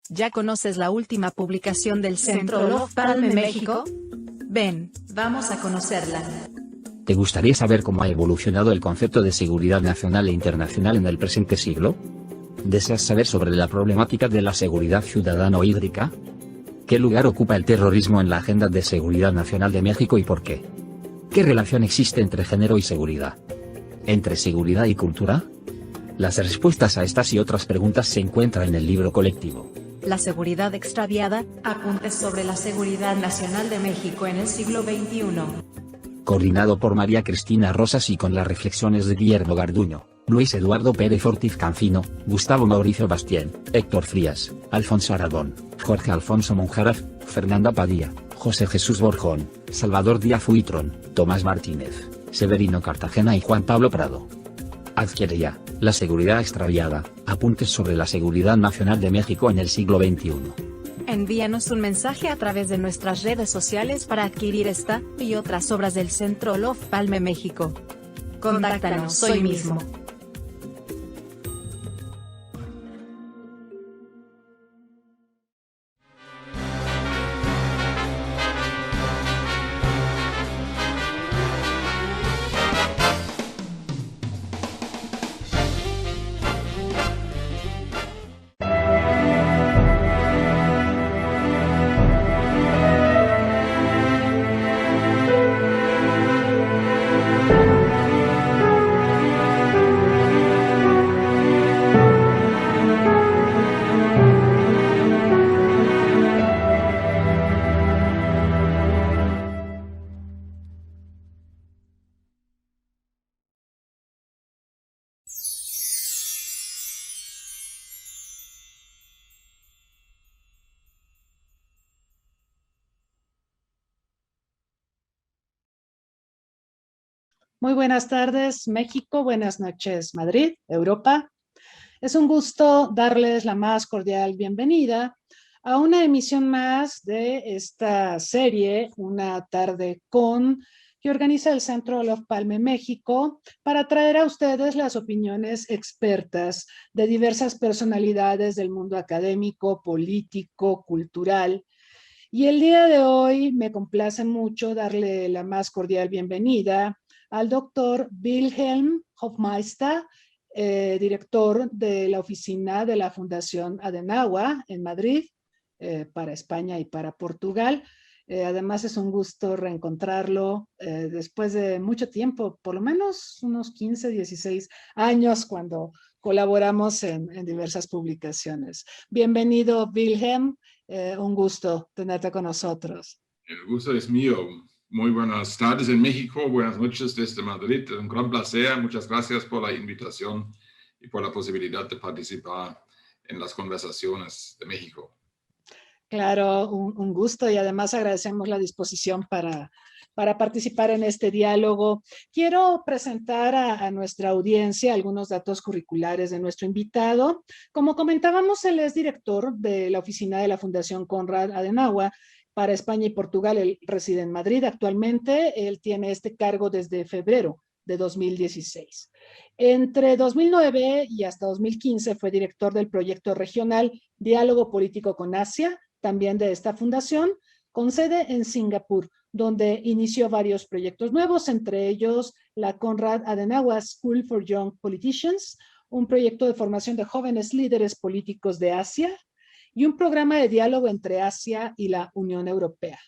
¿Ya conoces la última publicación del Centro Olof Palme México? Ven, vamos a conocerla. ¿Te gustaría saber cómo ha evolucionado el concepto de seguridad nacional e internacional en el presente siglo? ¿Deseas saber sobre la problemática de la seguridad ciudadana o hídrica? ¿Qué lugar ocupa el terrorismo en la agenda de seguridad nacional de México y por qué? ¿Qué relación existe entre género y seguridad? ¿Entre seguridad y cultura? Las respuestas a estas y otras preguntas se encuentran en el libro colectivo La seguridad extraviada, apuntes sobre la seguridad nacional de México en el siglo XXI. Coordinado por María Cristina Rosas y con las reflexiones de Guillermo Garduño, Luis Eduardo Pérez Ortiz Cancino, Gustavo Mauricio Bastien, Héctor Frías, Alfonso Aragón, Jorge Alfonso Monjaraf, Fernanda Padilla, José Jesús Borjón, Salvador Díaz Huitrón, Tomás Martínez, Severino Cartagena y Juan Pablo Prado. Adquiere ya La seguridad extraviada, apuntes sobre la seguridad nacional de México en el siglo XXI. Envíanos un mensaje a través de nuestras redes sociales para adquirir esta y otras obras del Centro Olof Palme México. Contáctanos hoy mismo. Muy buenas tardes, México. Buenas noches, Madrid, Europa. Es un gusto darles la más cordial bienvenida a una emisión más de esta serie, Una tarde con, que organiza el Centro Olof Palme México para traer a ustedes las opiniones expertas de diversas personalidades del mundo académico, político, cultural. Y el día de hoy me complace mucho darle la más cordial bienvenida al doctor Wilhelm Hofmeister, director de la oficina de la Fundación Adenauer en Madrid, para España y para Portugal. Además es un gusto reencontrarlo después de mucho tiempo, por lo menos unos 15, 16 años cuando colaboramos en diversas publicaciones. Bienvenido, Wilhelm. Un gusto tenerte con nosotros. El gusto es mío. Muy buenas tardes en México, buenas noches desde Madrid. Un gran placer. Muchas gracias por la invitación y por la posibilidad de participar en las conversaciones de México. Claro, un gusto y además agradecemos la disposición para participar en este diálogo. Quiero presentar a nuestra audiencia algunos datos curriculares de nuestro invitado. Como comentábamos, él es director de la oficina de la Fundación Konrad Adenauer para España y Portugal. Él reside en Madrid actualmente. Él tiene este cargo desde febrero de 2016. Entre 2009 y hasta 2015 fue director del proyecto regional Diálogo Político con Asia, también de esta fundación, con sede en Singapur, donde inició varios proyectos nuevos, entre ellos la Konrad Adenauer School for Young Politicians, un proyecto de formación de jóvenes líderes políticos de Asia y un programa de diálogo entre Asia y la Unión Europea.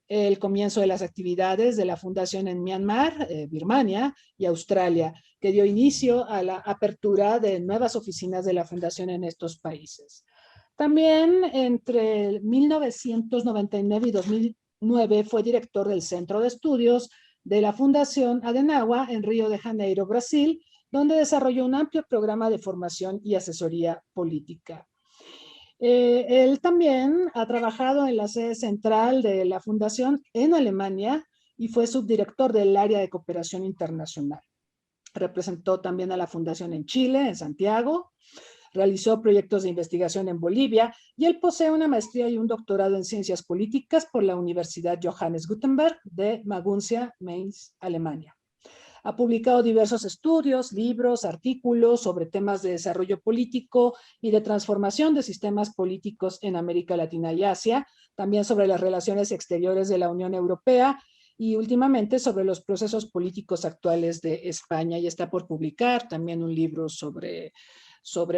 El comienzo de las actividades de la fundación en Myanmar, Birmania y Australia, que dio inicio a la apertura de nuevas oficinas de la fundación en estos países. También entre 1999 y 2009 fue director del Centro de Estudios de la Fundación Adenauer en Río de Janeiro, Brasil, donde desarrolló un amplio programa de formación y asesoría política. Él también ha trabajado en la sede central de la Fundación en Alemania y fue subdirector del área de cooperación internacional. Representó también a la Fundación en Chile, en Santiago. Realizó proyectos de investigación en Bolivia y él posee una maestría y un doctorado en ciencias políticas por la Universidad Johannes Gutenberg de Maguncia, Mainz, Alemania. Ha publicado diversos estudios, libros, artículos sobre temas de desarrollo político y de transformación de sistemas políticos en América Latina y Asia, también sobre las relaciones exteriores de la Unión Europea y últimamente sobre los procesos políticos actuales de España. Y está por publicar también un libro sobre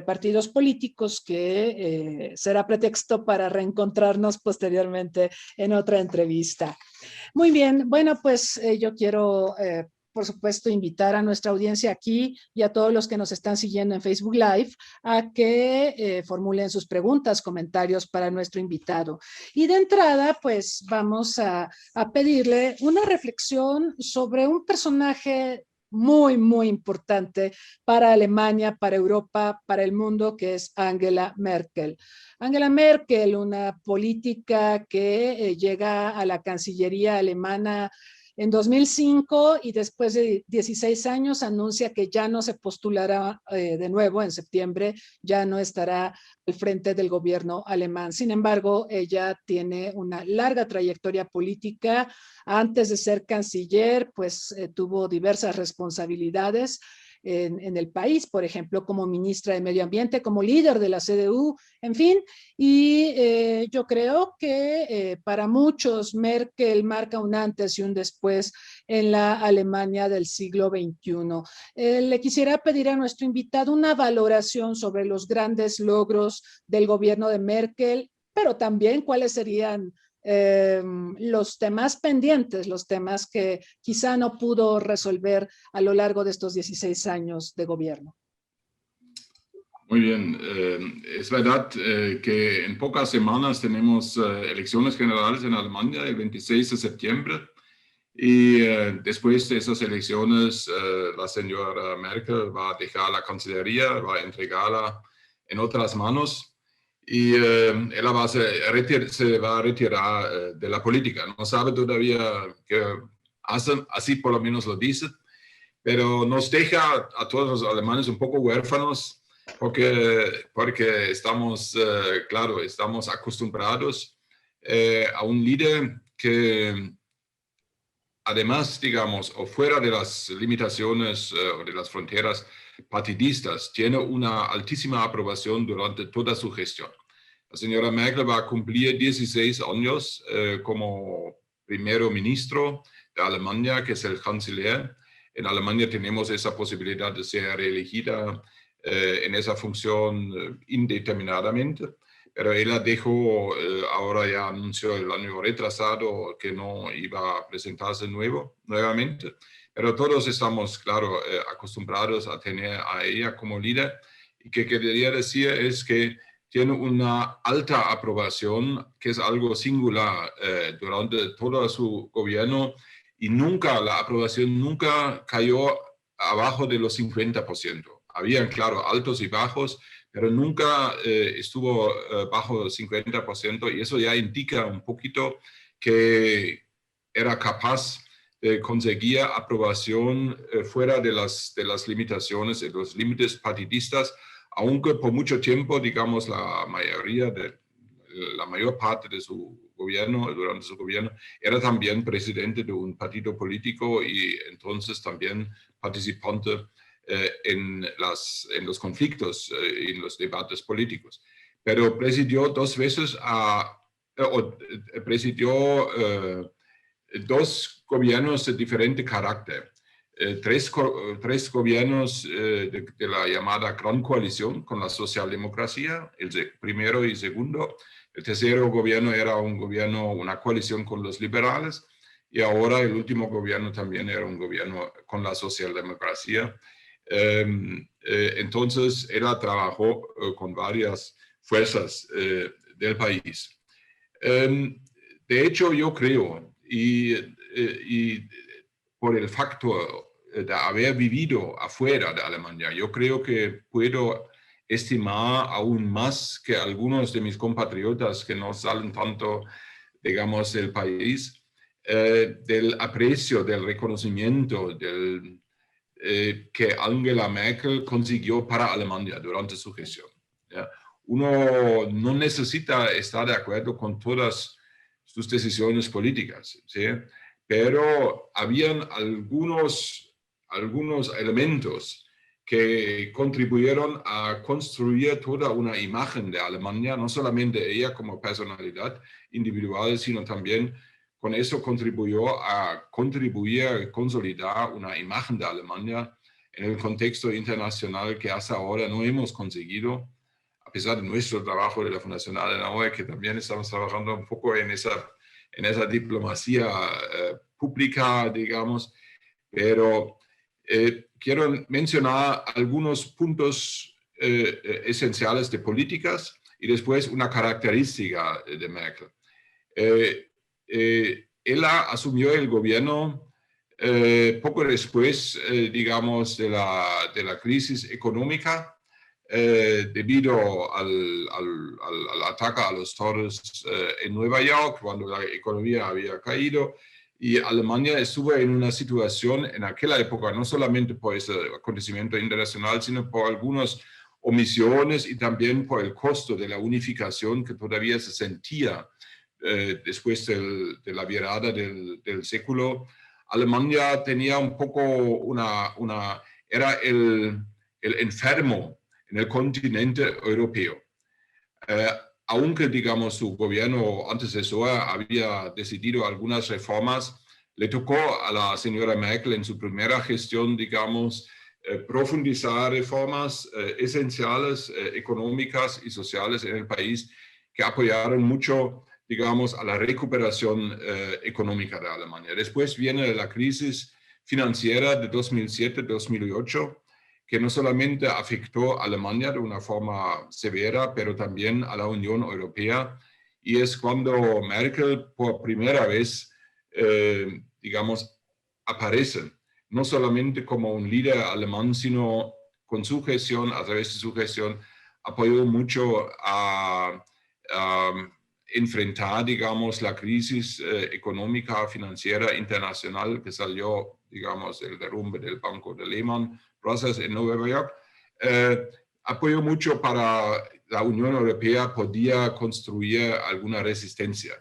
partidos políticos que será pretexto para reencontrarnos posteriormente en otra entrevista. Muy bien, bueno, pues yo quiero, por supuesto, invitar a nuestra audiencia aquí y a todos los que nos están siguiendo en Facebook Live a que formulen sus preguntas, comentarios para nuestro invitado. Y de entrada, pues vamos a pedirle una reflexión sobre un personaje muy, muy importante para Alemania, para Europa, para el mundo, que es Angela Merkel. Angela Merkel, una política que llega a la Cancillería alemana en 2005 y después de 16 años anuncia que ya no se postulará de nuevo en septiembre, ya no estará al frente del gobierno alemán. Sin embargo, ella tiene una larga trayectoria política. Antes de ser canciller, pues tuvo diversas responsabilidades en el país, por ejemplo, como ministra de Medio Ambiente, como líder de la CDU, en fin, y yo creo que para muchos Merkel marca un antes y un después en la Alemania del siglo XXI. Le quisiera pedir a nuestro invitado una valoración sobre los grandes logros del gobierno de Merkel, pero también cuáles serían los temas pendientes, los temas que quizá no pudo resolver a lo largo de estos 16 años de gobierno. Muy bien, es verdad que en pocas semanas tenemos elecciones generales en Alemania el 26 de septiembre y después de esas elecciones la señora Merkel va a dejar la Cancillería, va a entregarla en otras manos. Y ella se va a retirar de la política. No sabe todavía qué hace, así por lo menos lo dice, pero nos deja a todos los alemanes un poco huérfanos porque estamos, claro, estamos acostumbrados a un líder que además, digamos, o fuera de las limitaciones o de las fronteras partidistas, tiene una altísima aprobación durante toda su gestión. La señora Merkel va a cumplir 16 años como primero ministro de Alemania, que es el canciller. En Alemania tenemos esa posibilidad de ser reelegida en esa función indeterminadamente. Pero ella dejó, ahora ya anunció el año retrasado que no iba a presentarse nuevamente. Pero todos estamos, claro, acostumbrados a tener a ella como líder. Y que quería decir es que tiene una alta aprobación, que es algo singular durante todo su gobierno. Y la aprobación nunca cayó abajo de los 50%. Habían, claro, altos y bajos, pero nunca estuvo bajo el 50% y eso ya indica un poquito que era capaz de conseguir aprobación fuera de las limitaciones, de los límites partidistas, aunque por mucho tiempo, digamos, la mayor parte de su gobierno, durante su gobierno, era también presidente de un partido político y entonces también participante en los conflictos y en los debates políticos. Pero presidió dos veces presidió dos gobiernos de diferente carácter. Tres gobiernos de la llamada Gran Coalición con la socialdemocracia, el primero y segundo. El tercero gobierno era una coalición con los liberales y ahora el último gobierno también era un gobierno con la socialdemocracia. Entonces, ella trabajó con varias fuerzas del país. De hecho, yo creo, y por el factor de haber vivido afuera de Alemania, yo creo que puedo estimar aún más que algunos de mis compatriotas que no salen tanto, digamos, del país, del aprecio, del reconocimiento, que Angela Merkel consiguió para Alemania durante su gestión. ¿Ya? Uno no necesita estar de acuerdo con todas sus decisiones políticas, ¿sí? Pero habían algunos algunos elementos que contribuyeron a construir toda una imagen de Alemania, no solamente ella como personalidad individual, sino también con eso contribuyó a consolidar una imagen de Alemania en el contexto internacional que hasta ahora no hemos conseguido, a pesar de nuestro trabajo de la Fundación Adenauer, que también estamos trabajando un poco en esa diplomacia pública, digamos, pero quiero mencionar algunos puntos esenciales de políticas y después una característica de Merkel. Ella asumió el gobierno poco después, digamos, de la crisis económica, debido al ataque a los toros en Nueva York, cuando la economía había caído. Y Alemania estuvo en una situación en aquella época, no solamente por ese acontecimiento internacional, sino por algunas omisiones y también por el costo de la unificación que todavía se sentía después de la virada del século. Alemania tenía un poco era el enfermo en el continente europeo. Aunque, digamos, su gobierno antecesor había decidido algunas reformas, le tocó a la señora Merkel en su primera gestión, digamos, profundizar reformas esenciales, económicas y sociales en el país que apoyaron mucho, digamos, a la recuperación económica de Alemania. Después viene la crisis financiera de 2007-2008, que no solamente afectó a Alemania de una forma severa, pero también a la Unión Europea. Y es cuando Merkel por primera vez, digamos, aparece, no solamente como un líder alemán, sino con su gestión, a través de su gestión, apoyó mucho a enfrentar, digamos, la crisis económica financiera internacional que salió, digamos, el derrumbe del banco de Lehman Brothers en Nueva York. Apoyó mucho para la Unión Europea podía construir alguna resistencia.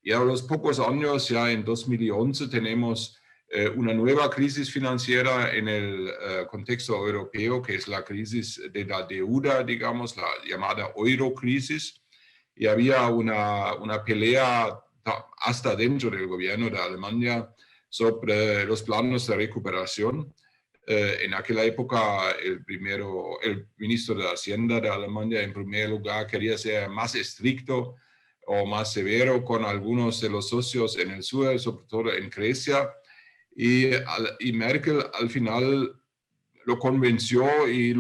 Y a los pocos años, ya en 2011, tenemos una nueva crisis financiera en el contexto europeo, que es la crisis de la deuda, digamos, la llamada eurocrisis. Y había una pelea hasta dentro del gobierno de Alemania sobre los planes de recuperación. En aquella época, el ministro de Hacienda de Alemania, en primer lugar, quería ser más estricto o más severo con algunos de los socios en el sur, sobre todo en Grecia. Y Merkel al final lo convenció y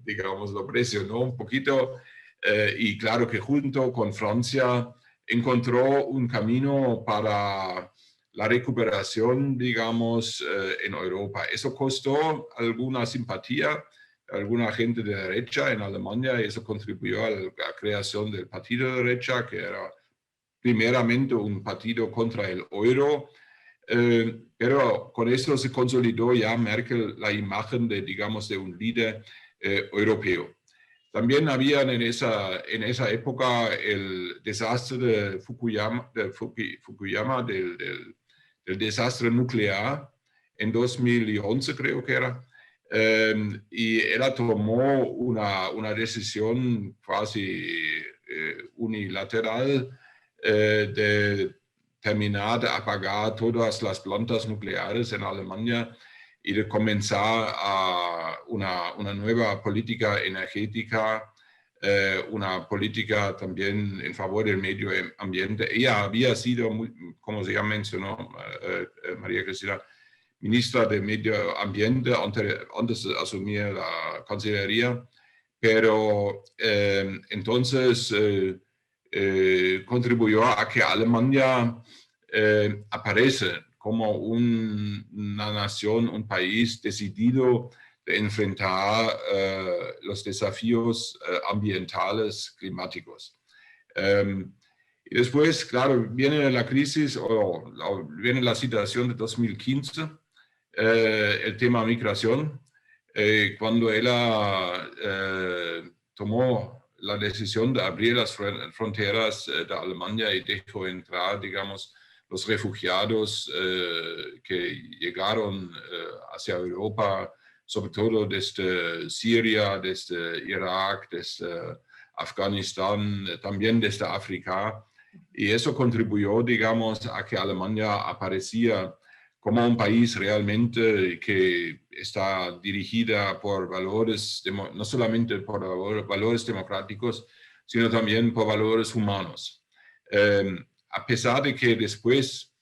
digamos, lo presionó un poquito, y claro que junto con Francia encontró un camino para la recuperación, digamos, en Europa. Eso costó alguna simpatía, alguna gente de derecha en Alemania, y eso contribuyó a la creación del partido de derecha, que era primeramente un partido contra el euro. Pero con eso se consolidó ya Merkel la imagen de, digamos, de un líder europeo. También habían en esa época el desastre de Fukuyama, del desastre nuclear en 2011, creo que era. Y ella tomó una decisión casi unilateral de terminar de apagar todas las plantas nucleares en Alemania y de comenzar a una nueva política energética, una política también en favor del medio ambiente. Ella había sido, como ya mencionó María Cristina, ministra de Medio Ambiente antes de asumir la Cancillería, pero entonces contribuyó a que Alemania aparece como una nación, un país decidido de enfrentar los desafíos ambientales climáticos. Y después, claro, viene la crisis o viene la situación de 2015, el tema migración, cuando ella tomó la decisión de abrir las fronteras de Alemania y dejó entrar, digamos, los refugiados que llegaron hacia Europa, sobre todo desde Siria, desde Irak, desde Afganistán, también desde África. Y eso contribuyó, digamos, a que Alemania aparecía como un país realmente que está dirigida por valores, no solamente por valores democráticos, sino también por valores humanos. A pesar de que después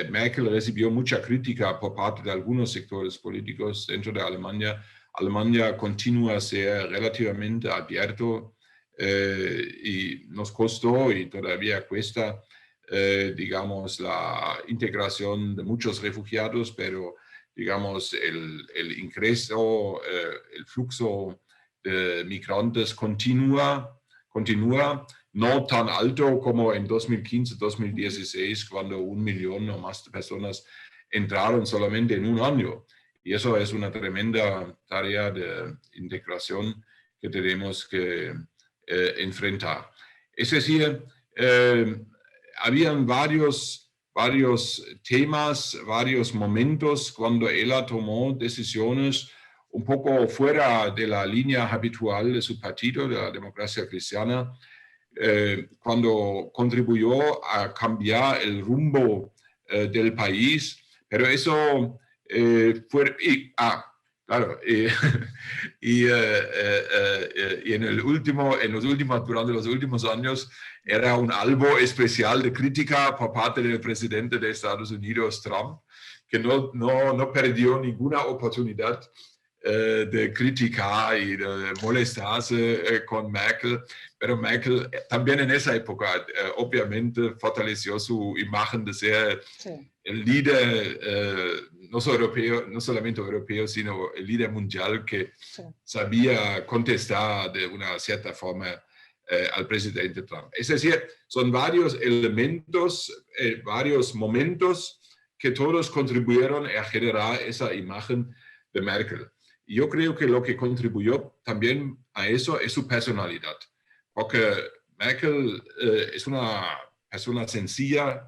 Merkel recibió mucha crítica por parte de algunos sectores políticos dentro de Alemania, Alemania continúa a ser relativamente abierto y nos costó y todavía cuesta, digamos, la integración de muchos refugiados, pero digamos, el ingreso, el flujo de migrantes continúa, no tan alto como en 2015-2016, cuando 1 millón o más de personas entraron solamente en un año. Y eso es una tremenda tarea de integración que tenemos que enfrentar. Es decir, habían varios temas, varios momentos cuando ella tomó decisiones un poco fuera de la línea habitual de su partido, de la Democracia Cristiana, cuando contribuyó a cambiar el rumbo del país, pero eso fue... Claro, y durante los últimos años era un albo especial de crítica por parte del presidente de Estados Unidos, Trump, que no perdió ninguna oportunidad de criticar y de molestarse con Merkel, pero Merkel también en esa época obviamente fortaleció su imagen de ser el líder no solamente europeo, sino el líder mundial que sabía contestar de una cierta forma al presidente Trump. Es decir, son varios elementos, varios momentos que todos contribuyeron a generar esa imagen de Merkel. Y yo creo que lo que contribuyó también a eso es su personalidad, porque Merkel es una persona sencilla,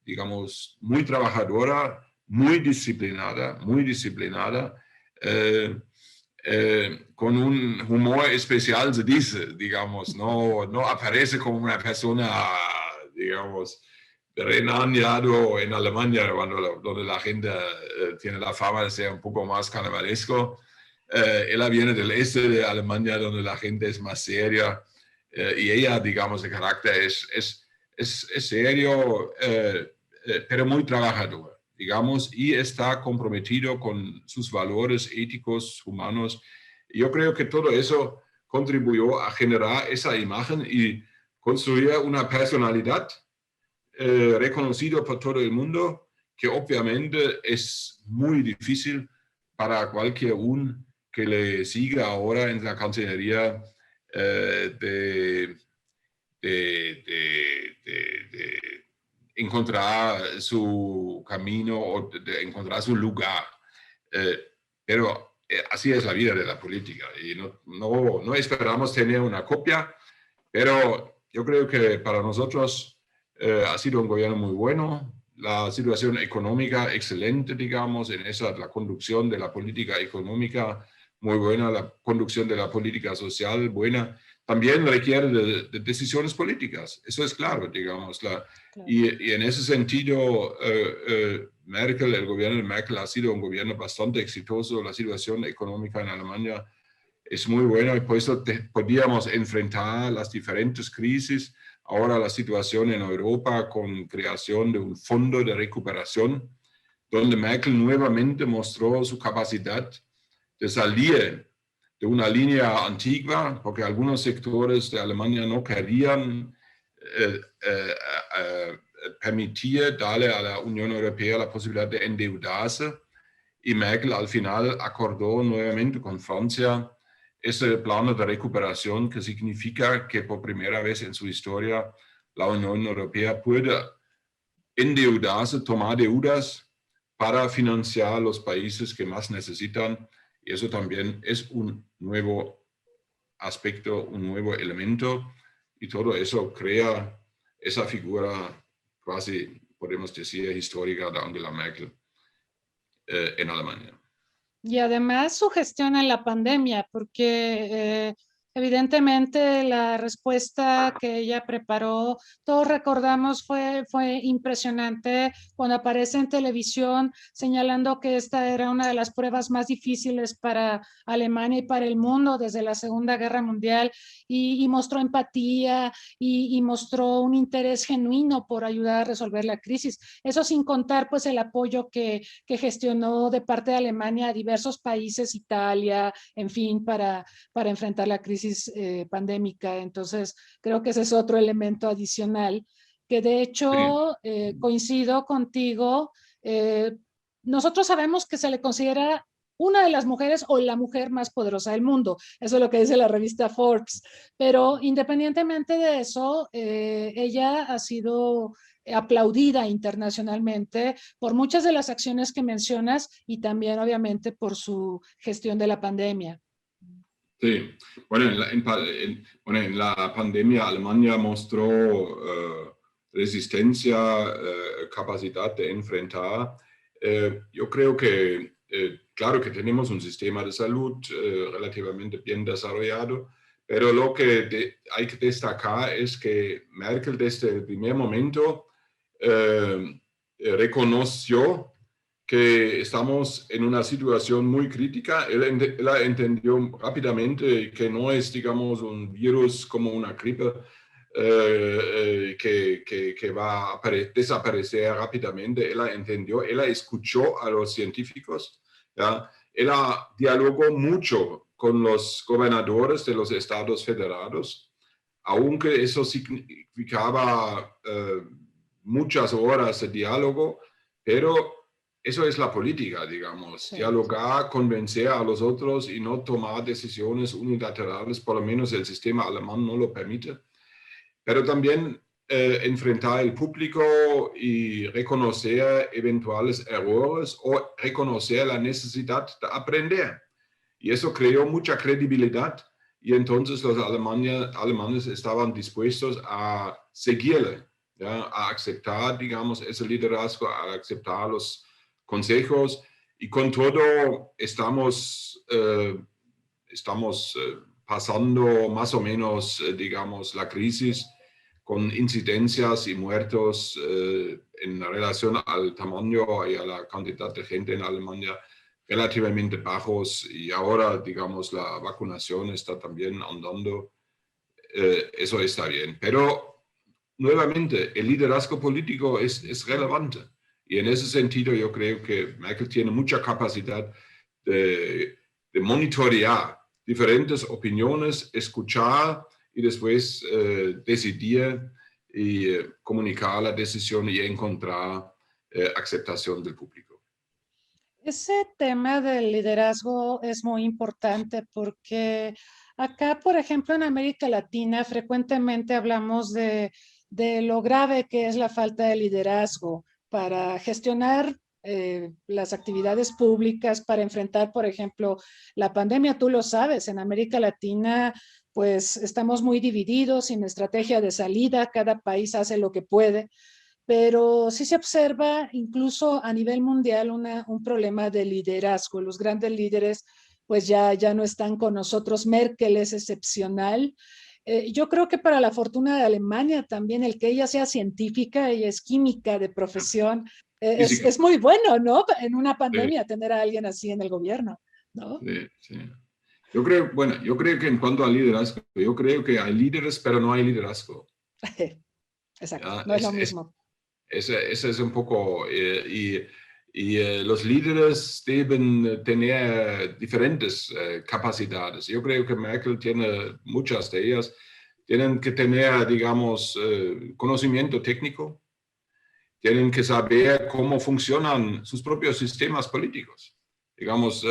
digamos, muy trabajadora, muy disciplinada, con un humor especial, se dice, digamos, no aparece como una persona, digamos, renañado en Alemania, donde la gente tiene la fama de ser un poco más carnavalesco. Ella viene del este de Alemania, donde la gente es más seria, y ella, digamos, de carácter es serio, pero muy trabajador, digamos, y está comprometido con sus valores éticos, humanos. Y yo creo que todo eso contribuyó a generar esa imagen y construir una personalidad reconocida por todo el mundo, que obviamente es muy difícil para cualquier uno que le siga ahora en la Cancillería de encontrar su camino o de encontrar su lugar. Pero así es la vida de la política y no esperamos tener una copia, pero yo creo que para nosotros ha sido un gobierno muy bueno, la situación económica excelente, digamos, la conducción de la política económica muy buena, la conducción de la política social buena. También requiere de decisiones políticas, eso es claro, digamos. Y en ese sentido, el gobierno de Merkel ha sido un gobierno bastante exitoso. La situación económica en Alemania es muy buena y por eso podíamos enfrentar las diferentes crisis. Ahora la situación en Europa con creación de un fondo de recuperación, donde Merkel nuevamente mostró su capacidad de salir de una línea antigua, porque algunos sectores de Alemania no querían permitir darle a la Unión Europea la posibilidad de endeudarse, y Merkel al final acordó nuevamente con Francia ese plan de recuperación, que significa que por primera vez en su historia la Unión Europea puede endeudarse, tomar deudas para financiar los países que más necesitan. Y eso también es un nuevo aspecto, un nuevo elemento, y todo eso crea esa figura quasi, podemos decir, histórica de Angela Merkel en Alemania. Y además su gestión en la pandemia, porque evidentemente la respuesta que ella preparó, todos recordamos, fue impresionante cuando aparece en televisión señalando que esta era una de las pruebas más difíciles para Alemania y para el mundo desde la Segunda Guerra Mundial, y mostró empatía y mostró un interés genuino por ayudar a resolver la crisis. Eso sin contar pues el apoyo que gestionó de parte de Alemania a diversos países, Italia, en fin, para enfrentar la crisis pandémica. Entonces, creo que ese es otro elemento adicional, que de hecho coincido contigo. Nosotros sabemos que se le considera una de las mujeres o la mujer más poderosa del mundo. Eso es lo que dice la revista Forbes. Pero independientemente de eso, ella ha sido aplaudida internacionalmente por muchas de las acciones que mencionas y también obviamente por su gestión de la pandemia. Sí, bueno, en la pandemia Alemania mostró resistencia, capacidad de enfrentar. Yo creo que, claro que tenemos un sistema de salud relativamente bien desarrollado, pero lo que hay que destacar es que Merkel desde el primer momento reconoció que estamos en una situación muy crítica. Él entendió rápidamente que no es, digamos, un virus como una gripe que va a desaparecer rápidamente. Él entendió, él escuchó a los científicos, ¿ya? Él dialogó mucho con los gobernadores de los estados federados, aunque eso significaba muchas horas de diálogo, pero eso es la política, digamos, sí. Dialogar, convencer a los otros y no tomar decisiones unilaterales, por lo menos el sistema alemán no lo permite. Pero también enfrentar al público y reconocer eventuales errores o reconocer la necesidad de aprender. Y eso creó mucha credibilidad y entonces los alemanes estaban dispuestos a seguirle, ¿ya? A aceptar, digamos, ese liderazgo, a aceptar los consejos, y con todo estamos pasando más o menos, digamos, la crisis con incidencias y muertos en relación al tamaño y a la cantidad de gente en Alemania relativamente bajos, y ahora, digamos, la vacunación está también andando. Eso está bien, pero nuevamente el liderazgo político es relevante. Y en ese sentido yo creo que Merkel tiene mucha capacidad de monitorear diferentes opiniones, escuchar y después decidir y comunicar la decisión y encontrar aceptación del público. Ese tema del liderazgo es muy importante porque acá, por ejemplo, en América Latina frecuentemente hablamos de lo grave que es la falta de liderazgo para gestionar las actividades públicas, para enfrentar, por ejemplo, la pandemia. Tú lo sabes, en América Latina, pues estamos muy divididos, sin estrategia de salida, cada país hace lo que puede, pero sí se observa incluso a nivel mundial un problema de liderazgo. Los grandes líderes pues ya no están con nosotros. Merkel es excepcional. Yo creo que para la fortuna de Alemania también el que ella sea científica, ella es química de profesión, es muy bueno, ¿no? En una pandemia tener a alguien así en el gobierno, ¿no? Sí, sí. Yo creo que en cuanto al liderazgo, yo creo que hay líderes, pero no hay liderazgo. Exacto, no es lo mismo. Ese es un poco, los líderes deben tener diferentes capacidades. Yo creo que Merkel tiene muchas de ellas. Tienen que tener, digamos, conocimiento técnico. Tienen que saber cómo funcionan sus propios sistemas políticos. Digamos,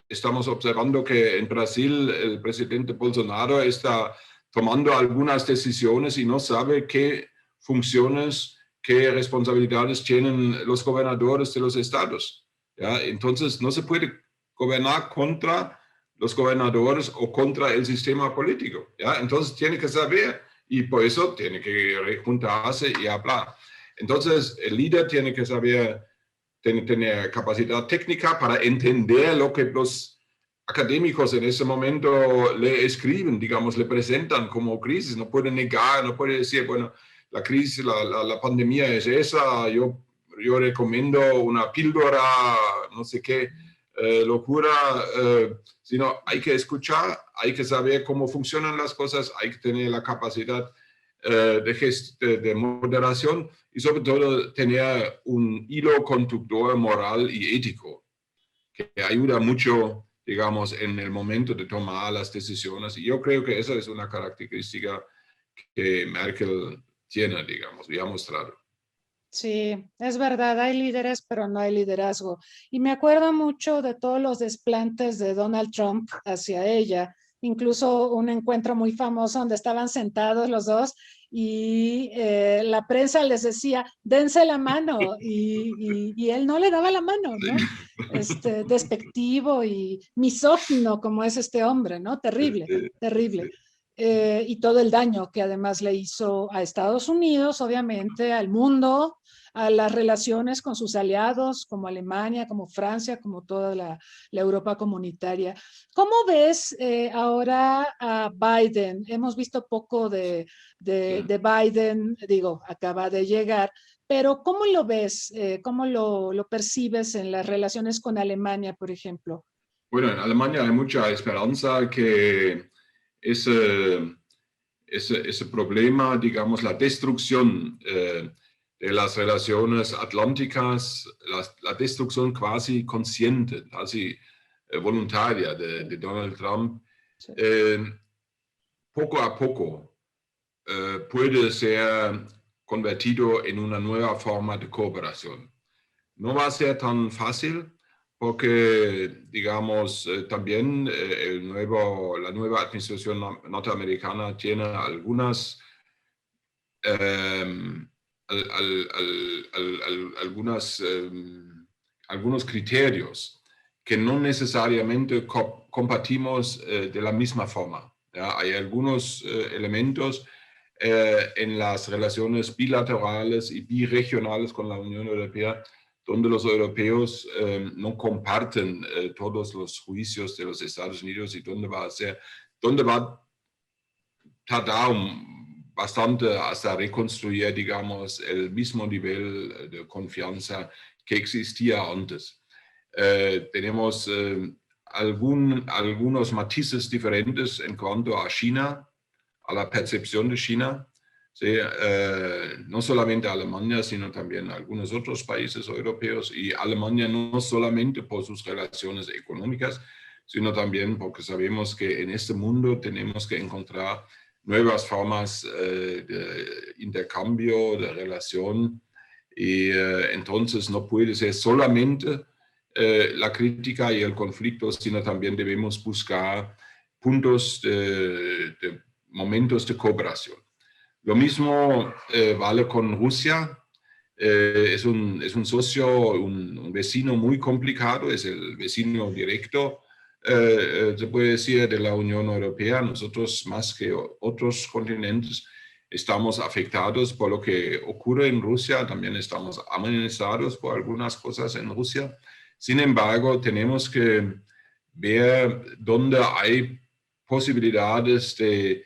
estamos observando que en Brasil el presidente Bolsonaro está tomando algunas decisiones y no sabe qué funciones, qué responsabilidades tienen los gobernadores de los estados. ¿Ya? Entonces, no se puede gobernar contra los gobernadores o contra el sistema político. ¿Ya? Entonces, tiene que saber y por eso tiene que juntarse y hablar. Entonces, el líder tiene que saber, tener capacidad técnica para entender lo que los académicos en ese momento le escriben, digamos, le presentan como crisis. No puede negar, no puede decir, bueno, la crisis, la pandemia es esa, yo recomiendo una píldora, no sé qué, locura, sino hay que escuchar, hay que saber cómo funcionan las cosas, hay que tener la capacidad de moderación y sobre todo tener un hilo conductor moral y ético que ayuda mucho, digamos, en el momento de tomar las decisiones. Y yo creo que esa es una característica que Merkel tiene, digamos, y ha mostrado. Sí, es verdad, hay líderes, pero no hay liderazgo. Y me acuerdo mucho de todos los desplantes de Donald Trump hacia ella, incluso un encuentro muy famoso donde estaban sentados los dos y la prensa les decía, dense la mano, y él no le daba la mano, ¿no? Despectivo y misógino como es este hombre, ¿no? Terrible, terrible. Y todo el daño que además le hizo a Estados Unidos, obviamente, al mundo, a las relaciones con sus aliados, como Alemania, como Francia, como toda la Europa comunitaria. ¿Cómo ves ahora a Biden? Hemos visto poco de Biden, digo, acaba de llegar, pero ¿cómo lo ves? ¿Cómo lo percibes en las relaciones con Alemania, por ejemplo? Bueno, en Alemania hay mucha esperanza que ese problema, digamos, la destrucción de las relaciones atlánticas, la destrucción casi consciente, casi voluntaria de Donald Trump, Sí. Poco a poco puede ser convertido en una nueva forma de cooperación. No va a ser tan fácil porque, digamos, también la nueva administración norteamericana tiene algunos criterios que no necesariamente compartimos de la misma forma. ¿Ya? Hay algunos elementos en las relaciones bilaterales y biregionales con la Unión Europea donde los europeos no comparten todos los juicios de los Estados Unidos y donde va a tardar bastante hasta reconstruir, digamos, el mismo nivel de confianza que existía antes. Tenemos algunos matices diferentes en cuanto a China, a la percepción de China. Sí, no solamente Alemania, sino también algunos otros países europeos, y Alemania no solamente por sus relaciones económicas, sino también porque sabemos que en este mundo tenemos que encontrar nuevas formas de intercambio, de relación, y entonces no puede ser solamente la crítica y el conflicto, sino también debemos buscar puntos de momentos de cooperación. Lo mismo vale con Rusia. Es un socio, un vecino muy complicado, es el vecino directo, se puede decir, de la Unión Europea. Nosotros, más que otros continentes, estamos afectados por lo que ocurre en Rusia, también estamos amenazados por algunas cosas en Rusia. Sin embargo, tenemos que ver dónde hay posibilidades de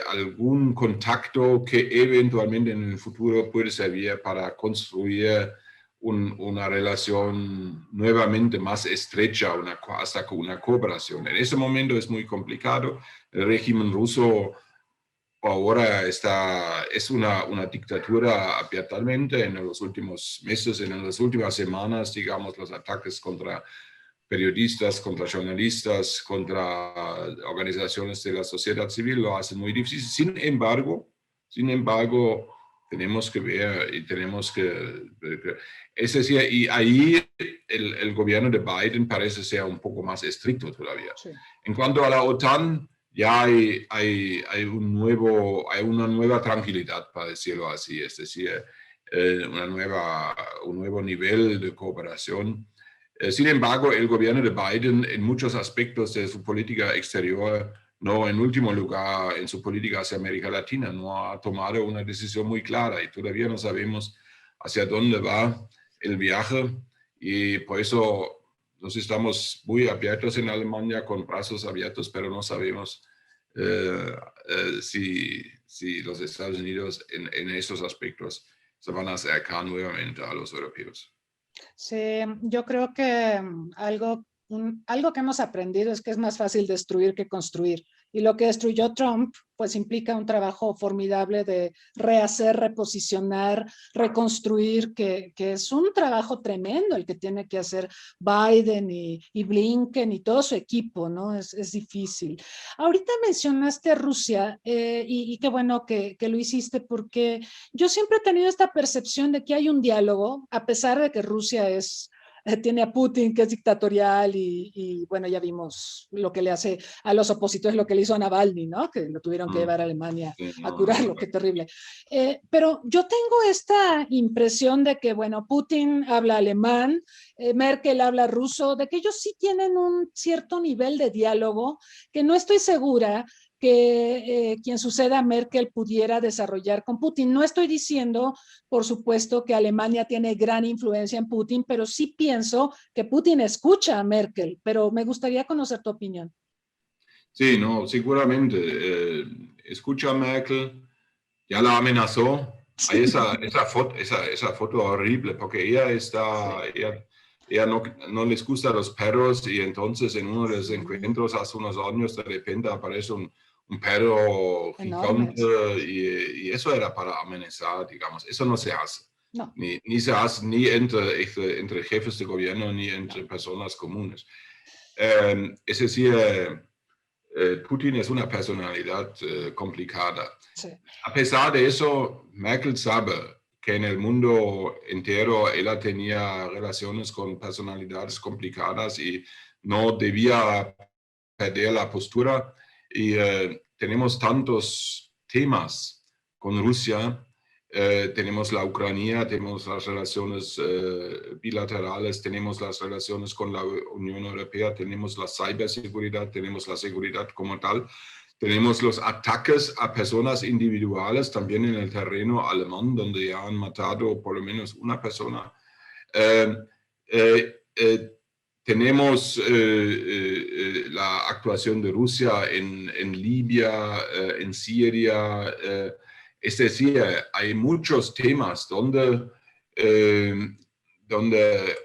algún contacto que eventualmente en el futuro puede servir para construir una relación nuevamente más estrecha, hasta con una cooperación. En ese momento es muy complicado. El régimen ruso ahora es una dictadura abiertamente. En los últimos meses, en las últimas semanas, digamos, los ataques contra periodistas, contra jornalistas, contra organizaciones de la sociedad civil lo hacen muy difícil. Sin embargo, tenemos que ver y tenemos que es decir, y ahí el gobierno de Biden parece ser un poco más estricto todavía. Sí. En cuanto a la OTAN, ya hay una nueva tranquilidad, para decirlo así, es decir, un nuevo nivel de cooperación. Sin embargo, el gobierno de Biden en muchos aspectos de su política exterior no, en último lugar, en su política hacia América Latina, no ha tomado una decisión muy clara y todavía no sabemos hacia dónde va el viaje y por eso nos estamos muy abiertos en Alemania, con brazos abiertos, pero no sabemos si los Estados Unidos en estos aspectos se van a acercar nuevamente a los europeos. Sí, yo creo que algo que hemos aprendido es que es más fácil destruir que construir. Y lo que destruyó Trump, pues implica un trabajo formidable de rehacer, reposicionar, reconstruir, que es un trabajo tremendo el que tiene que hacer Biden y Blinken y todo su equipo, ¿no? Es difícil. Ahorita mencionaste Rusia y qué bueno que lo hiciste, porque yo siempre he tenido esta percepción de que hay un diálogo, a pesar de que Rusia tiene a Putin, que es dictatorial, y bueno, ya vimos lo que le hace a los opositores, lo que le hizo a Navalny, ¿no? Que lo tuvieron que llevar a Alemania a curarlo, qué terrible. Pero yo tengo esta impresión de que, bueno, Putin habla alemán, Merkel habla ruso, de que ellos sí tienen un cierto nivel de diálogo que no estoy segura que quien suceda a Merkel pudiera desarrollar con Putin. No estoy diciendo, por supuesto, que Alemania tiene gran influencia en Putin, pero sí pienso que Putin escucha a Merkel, pero me gustaría conocer tu opinión. Sí, no, seguramente. Escucha a Merkel, ya la amenazó. Hay esa foto horrible, porque ella no les gusta los perros y entonces en uno de los encuentros hace unos años de repente aparece un perro gigante y eso era para amenazar, digamos. Eso no se hace. No. Ni se hace ni entre jefes de gobierno ni entre personas comunes. Es decir, Putin es una personalidad complicada. Sí. A pesar de eso, Merkel sabe que en el mundo entero ella tenía relaciones con personalidades complicadas y no debía perder la postura. Y tenemos tantos temas con Rusia. Tenemos la Ucrania, tenemos las relaciones bilaterales, tenemos las relaciones con la Unión Europea, tenemos la ciberseguridad, tenemos la seguridad como tal, tenemos los ataques a personas individuales también en el terreno alemán, donde ya han matado por lo menos una persona. Tenemos la actuación de Rusia en Libia, en Siria. Es decir, hay muchos temas donde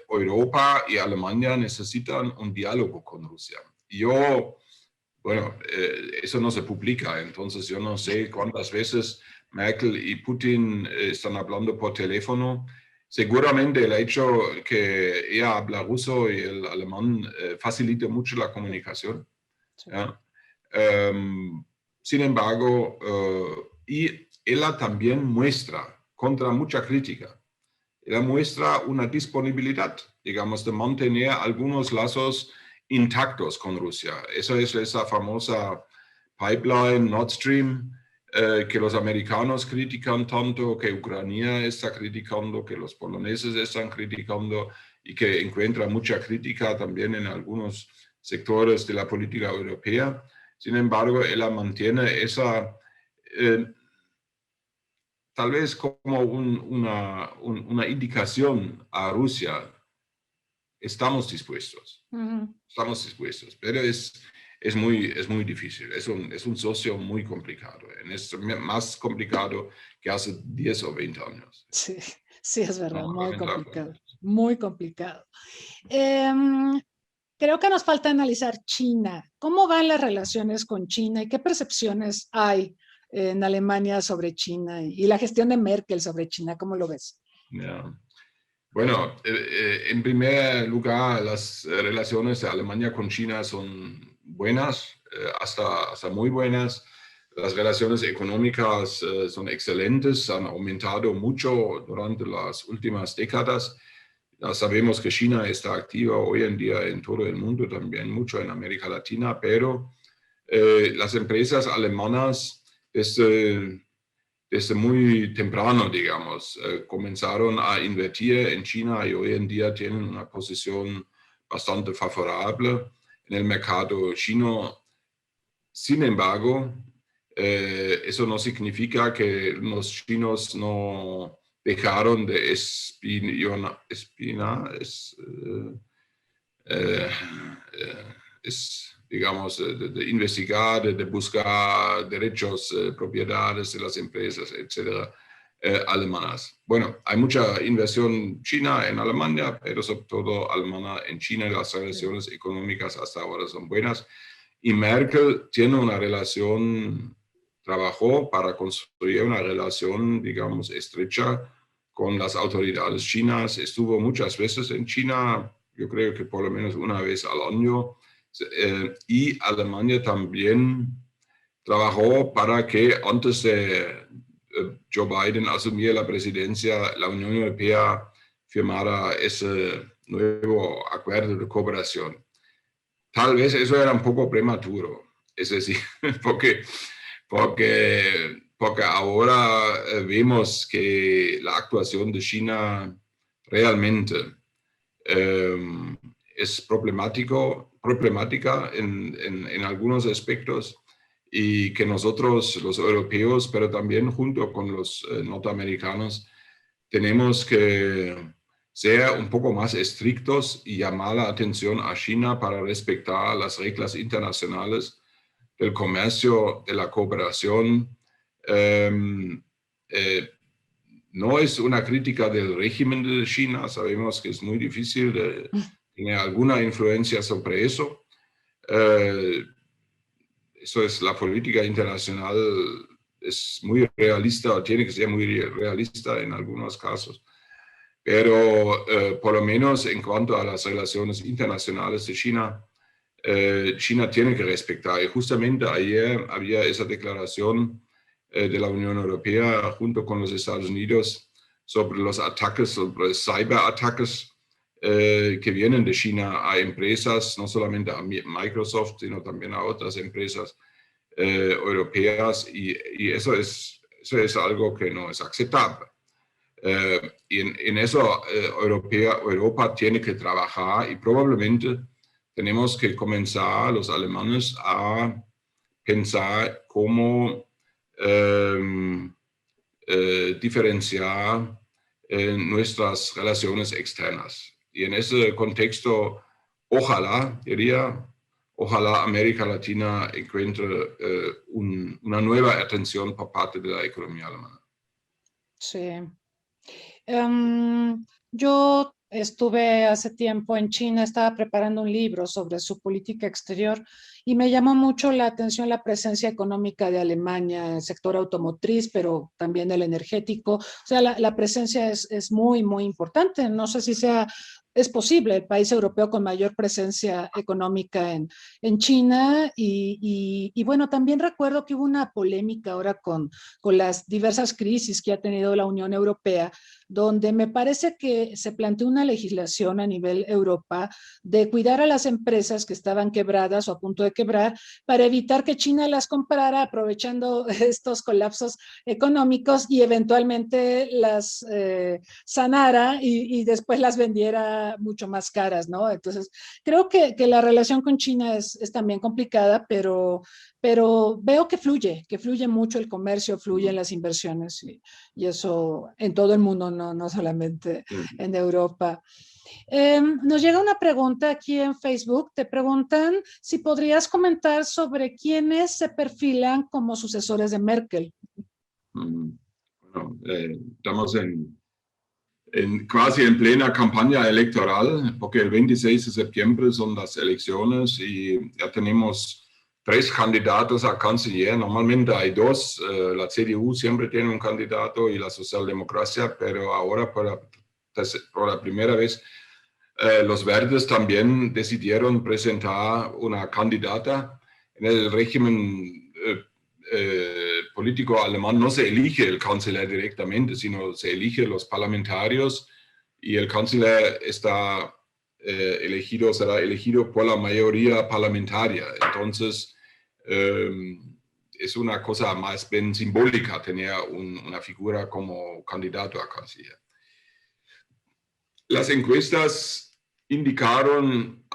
Europa y Alemania necesitan un diálogo con Rusia. Bueno, eso no se publica, entonces yo no sé cuántas veces Merkel y Putin están hablando por teléfono. Seguramente el hecho que ella habla ruso y el alemán facilita mucho la comunicación. Sí. ¿Ya? Sin embargo, y ella también muestra, contra mucha crítica, ella muestra una disponibilidad, digamos, de mantener algunos lazos intactos con Rusia. Eso es esa famosa pipeline Nord Stream que los americanos critican tanto, que Ucrania está criticando, que los poloneses están criticando y que encuentra mucha crítica también en algunos sectores de la política europea. Sin embargo, ella mantiene esa, tal vez como una indicación a Rusia. Estamos dispuestos, pero es muy difícil, es un socio muy complicado, es más complicado que hace 10 o 20 años. Sí, sí, es verdad, muy complicado. Creo que nos falta analizar China. ¿Cómo van las relaciones con China y qué percepciones hay en Alemania sobre China y la gestión de Merkel sobre China? ¿Cómo lo ves? Yeah. Bueno, en primer lugar, las relaciones de Alemania con China son buenas, hasta muy buenas. Las relaciones económicas son excelentes, han aumentado mucho durante las últimas décadas. Ya sabemos que China está activa hoy en día en todo el mundo, también mucho en América Latina, pero las empresas alemanas desde muy temprano, digamos, comenzaron a invertir en China y hoy en día tienen una posición bastante favorable en el mercado chino. Sin embargo, eso no significa que los chinos no dejaron de digamos, de investigar, de buscar derechos, propiedades de las empresas, etcétera, alemanas. Bueno, hay mucha inversión china en Alemania, pero sobre todo alemana en China, y las relaciones económicas hasta ahora son buenas. Y Merkel tiene una relación, trabajó para construir una relación, digamos, estrecha con las autoridades chinas. Estuvo muchas veces en China, yo creo que por lo menos una vez al año. Y Alemania también trabajó para que antes de Joe Biden asumir la presidencia, la Unión Europea firmara ese nuevo acuerdo de cooperación. Tal vez eso era un poco prematuro, es decir, porque ahora vemos que la actuación de China realmente es problemática en algunos aspectos, y que nosotros, los europeos, pero también junto con los norteamericanos, tenemos que ser un poco más estrictos y llamar la atención a China para respetar las reglas internacionales del comercio, de la cooperación. No es una crítica del régimen de China, sabemos que es muy difícil tener alguna influencia sobre eso. Eso es, la política internacional es muy realista, tiene que ser muy realista en algunos casos. Pero por lo menos en cuanto a las relaciones internacionales de China, China tiene que respetar. Y justamente ayer había esa declaración de la Unión Europea junto con los Estados Unidos sobre los ataques, sobre cyberataques que vienen de China a empresas, no solamente a Microsoft, sino también a otras empresas europeas, y eso es algo que no es aceptable. Y en eso Europa tiene que trabajar, y probablemente tenemos que comenzar los alemanes a pensar cómo diferenciar nuestras relaciones externas. Y en ese contexto, ojalá América Latina encuentre una nueva atención por parte de la economía alemana. Sí. Yo estuve hace tiempo en China, estaba preparando un libro sobre su política exterior y me llamó mucho la atención la presencia económica de Alemania en el sector automotriz, pero también el energético. O sea, la presencia es muy, muy importante. No sé si es posible el país europeo con mayor presencia económica en China. Y bueno, también recuerdo que hubo una polémica ahora con las diversas crisis que ha tenido la Unión Europea, donde me parece que se planteó una legislación a nivel Europa de cuidar a las empresas que estaban quebradas o a punto de quebrar para evitar que China las comprara aprovechando estos colapsos económicos y eventualmente las sanara y después las vendiera mucho más caras, ¿no? Entonces, creo que la relación con China es también complicada, pero veo que fluye mucho el comercio, fluyen las inversiones y eso en todo el mundo, no solamente en Europa. Nos llega una pregunta aquí en Facebook. Te preguntan si podrías comentar sobre quiénes se perfilan como sucesores de Merkel. Bueno, estamos casi en plena campaña electoral, porque el 26 de septiembre son las elecciones y ya tenemos 3 candidatos a canciller. Normalmente hay 2, la CDU siempre tiene un candidato y la socialdemocracia, pero ahora por la primera vez los verdes también decidieron presentar una candidata. En el régimen político alemán no se elige el canciller directamente, sino se eligen los parlamentarios, y el canciller será elegido por la mayoría parlamentaria. Entonces, es una cosa más bien simbólica tener una figura como candidato a canciller. Las encuestas indicaron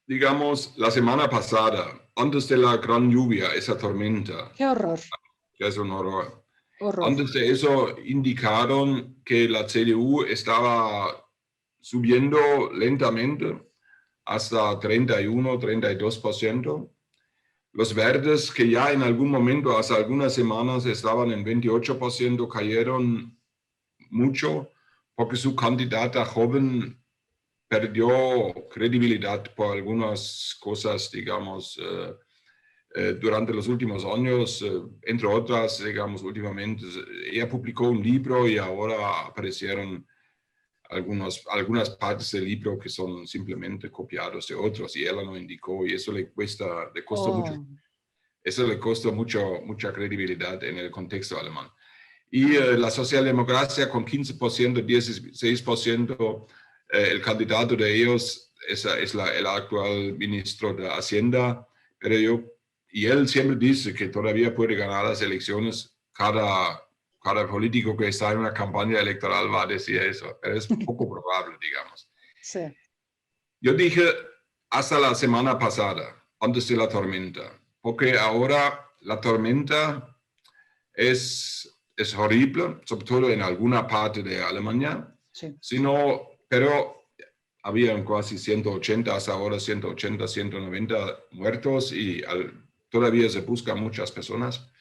digamos, la semana pasada, antes de la gran lluvia, esa tormenta. ¡Qué horror! Que es un horror. Horror. Antes de eso indicaron que la CDU estaba subiendo lentamente hasta 31, 32%. Los verdes, que ya en algún momento, hace algunas semanas, estaban en 28%, cayeron mucho porque su candidata joven perdió credibilidad por algunas cosas, digamos, durante los últimos años, entre otras, digamos, últimamente, ella publicó un libro y ahora aparecieron algunas partes del libro que son simplemente copiados de otros y ella no indicó y eso le costó mucho. Eso le costó mucha credibilidad en el contexto alemán. Y la socialdemocracia con 15%, 16%, el candidato de ellos es el actual ministro de Hacienda, y él siempre dice que todavía puede ganar las elecciones. Cada político que está en una campaña electoral va a decir eso, pero es poco probable, digamos. Sí. Yo dije hasta la semana pasada, antes de la tormenta, porque ahora la tormenta es horrible, sobre todo en alguna parte de Alemania, Sí. Pero habían casi 180, hasta ahora 180, 190 muertos y todavía se buscan muchas personas.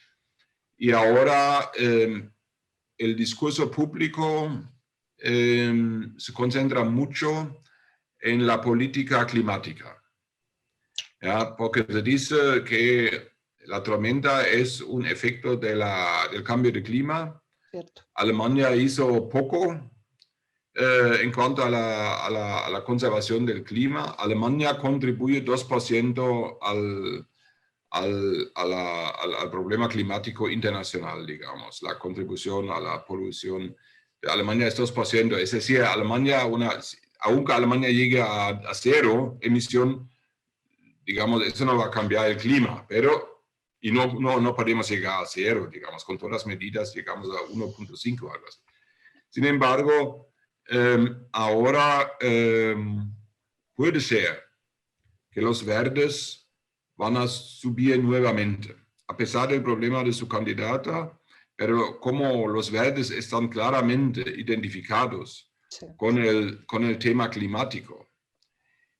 Y ahora el discurso público se concentra mucho en la política climática. ¿Ya? Porque se dice que la tormenta es un efecto del cambio de clima. Cierto. Alemania hizo poco en cuanto a la conservación del clima. Alemania contribuye 2% al problema climático internacional, digamos. La contribución a la polución de Alemania es 2%. Es decir, aunque Alemania llegue a cero emisión, digamos, eso no va a cambiar el clima, y no podemos llegar a cero, digamos, con todas las medidas llegamos a 1.5 algo así. Sin embargo, ahora puede ser que los verdes van a subir nuevamente, a pesar del problema de su candidata, pero como los verdes están claramente identificados con el tema climático.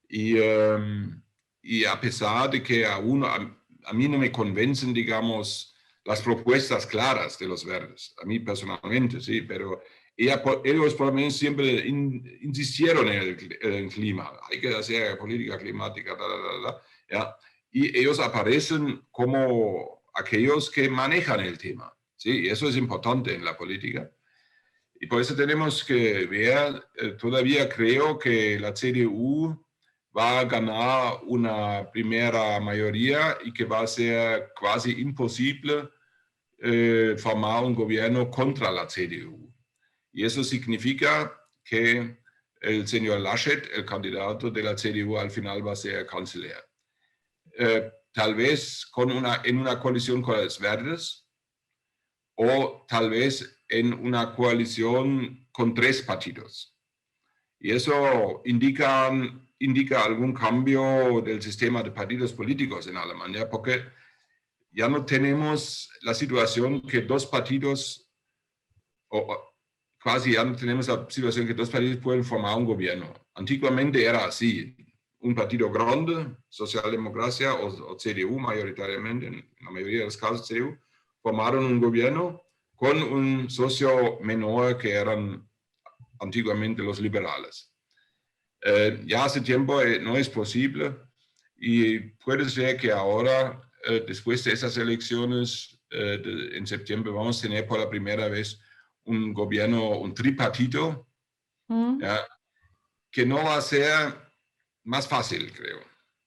Y a pesar de que a mí no me convencen, digamos, las propuestas claras de los verdes, a mí personalmente, sí, pero ellos por lo menos siempre insistieron en el clima, hay que hacer política climática, ¿ya? Y ellos aparecen como aquellos que manejan el tema, sí, y eso es importante en la política. Y por eso tenemos que ver, todavía creo que la CDU va a ganar una primera mayoría y que va a ser casi imposible formar un gobierno contra la CDU. Y eso significa que el señor Laschet, el candidato de la CDU, al final va a ser canciller. Tal vez en una coalición con los verdes o tal vez en una coalición con 3 partidos. Y eso indica algún cambio del sistema de partidos políticos en Alemania, porque ya no tenemos la situación que 2 partidos, o casi ya no tenemos la situación que 2 partidos pueden formar un gobierno. Antiguamente era así, un partido grande, socialdemocracia o CDU mayoritariamente, en la mayoría de los casos CDU, formaron un gobierno con un socio menor que eran antiguamente los liberales. Ya hace tiempo no es posible y puede ser que ahora, después de esas elecciones en septiembre, vamos a tener por la primera vez un gobierno, un tripartito, ¿ya? Que no va a ser más fácil, creo.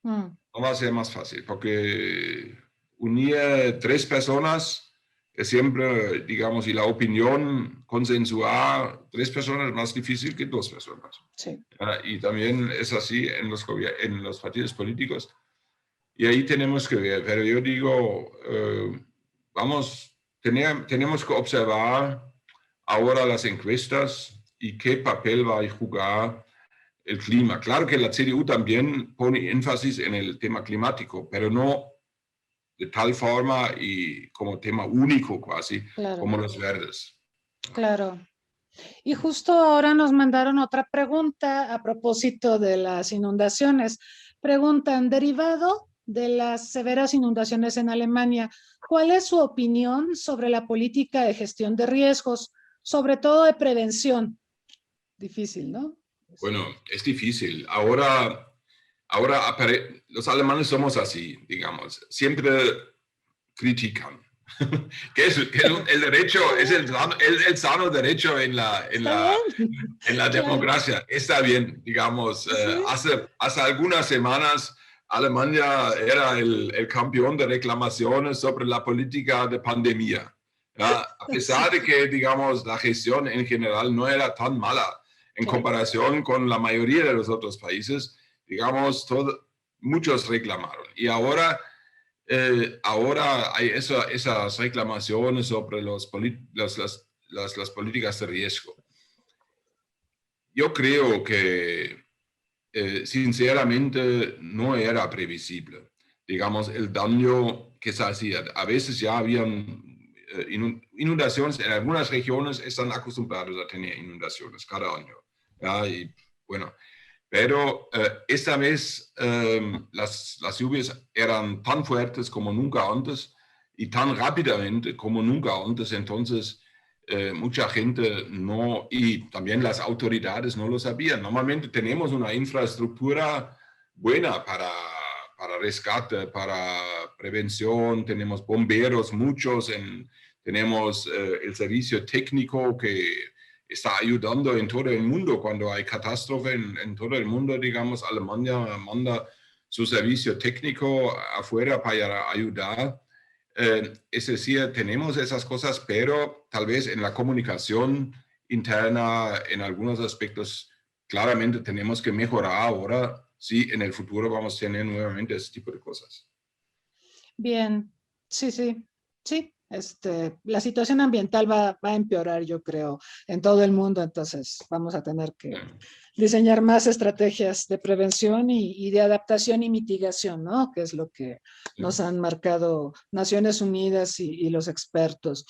No va a ser más fácil, porque unir 3 personas es siempre, digamos, y la opinión consensuar 3 personas es más difícil que 2 personas. Sí. Y también es así en los partidos políticos. Y ahí tenemos que ver, pero yo digo, tenemos que observar ahora las encuestas y qué papel va a jugar el clima. Claro que la CDU también pone énfasis en el tema climático, pero no de tal forma y como tema único casi, Claro, como los verdes. claro. Y justo ahora nos mandaron otra pregunta a propósito de las inundaciones. Preguntan, derivado de las severas inundaciones en Alemania, ¿cuál es su opinión sobre la política de gestión de riesgos, sobre todo de prevención? Difícil, ¿no? Bueno, es difícil. Ahora los alemanes somos así, digamos, siempre critican. Que es el derecho, es el sano derecho en la Claro, democracia. Está bien, digamos. sí. Hace algunas semanas Alemania era el campeón de reclamaciones sobre la política de pandemia. ¿Ya? A pesar de que, digamos, la gestión en general no era tan mala en Claro. comparación con la mayoría de los otros países, digamos, muchos reclamaron. Y ahora hay esas reclamaciones sobre las políticas de riesgo. Yo creo que sinceramente no era previsible. Digamos, el daño que se hacía. A veces ya habían inundaciones. En algunas regiones están acostumbrados a tener inundaciones cada año. ¿Ya? Y bueno, pero esta vez las lluvias eran tan fuertes como nunca antes y tan rápidamente como nunca antes. Entonces, mucha gente no, y también las autoridades no lo sabían. Normalmente tenemos una infraestructura buena para rescate, para prevención, tenemos bomberos, muchos, tenemos el servicio técnico que está ayudando en todo el mundo. Cuando hay catástrofe en todo el mundo, digamos, Alemania manda su servicio técnico afuera para ayudar. Es decir, tenemos esas cosas, pero tal vez en la comunicación interna, en algunos aspectos, claramente tenemos que mejorar ahora. Sí, en el futuro vamos a tener nuevamente ese tipo de cosas. Bien, sí, sí, sí. La situación ambiental va a empeorar, yo creo, en todo el mundo, entonces vamos a tener que diseñar más estrategias de prevención y de adaptación y mitigación, ¿no? Que es lo que nos han marcado Naciones Unidas y los expertos.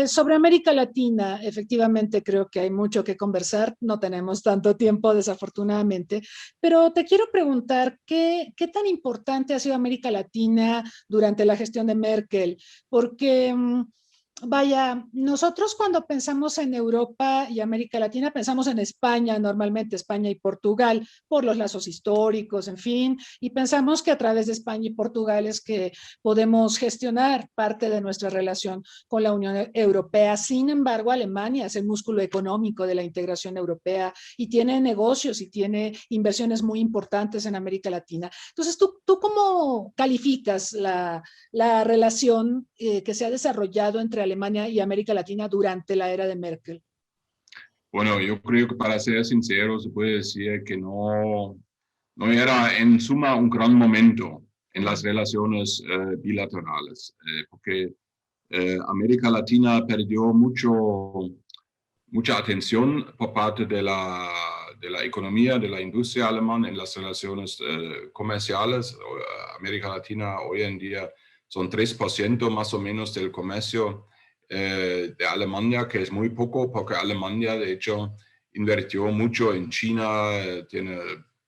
Sobre América Latina, efectivamente creo que hay mucho que conversar, no tenemos tanto tiempo desafortunadamente, pero te quiero preguntar, ¿qué tan importante ha sido América Latina durante la gestión de Merkel? Porque vaya, nosotros cuando pensamos en Europa y América Latina, pensamos en España, normalmente España y Portugal, por los lazos históricos, en fin, y pensamos que a través de España y Portugal es que podemos gestionar parte de nuestra relación con la Unión Europea. Sin embargo, Alemania es el músculo económico de la integración europea y tiene negocios y tiene inversiones muy importantes en América Latina. Entonces, ¿tú cómo calificas la relación que se ha desarrollado entre Alemania y América Latina durante la era de Merkel? Bueno, yo creo que para ser sincero se puede decir que no era en suma un gran momento en las relaciones bilaterales, porque América Latina perdió mucha atención por parte de la economía, de la industria alemana en las relaciones comerciales. América Latina hoy en día son 3% más o menos del comercio de Alemania, que es muy poco, porque Alemania de hecho invirtió mucho en China,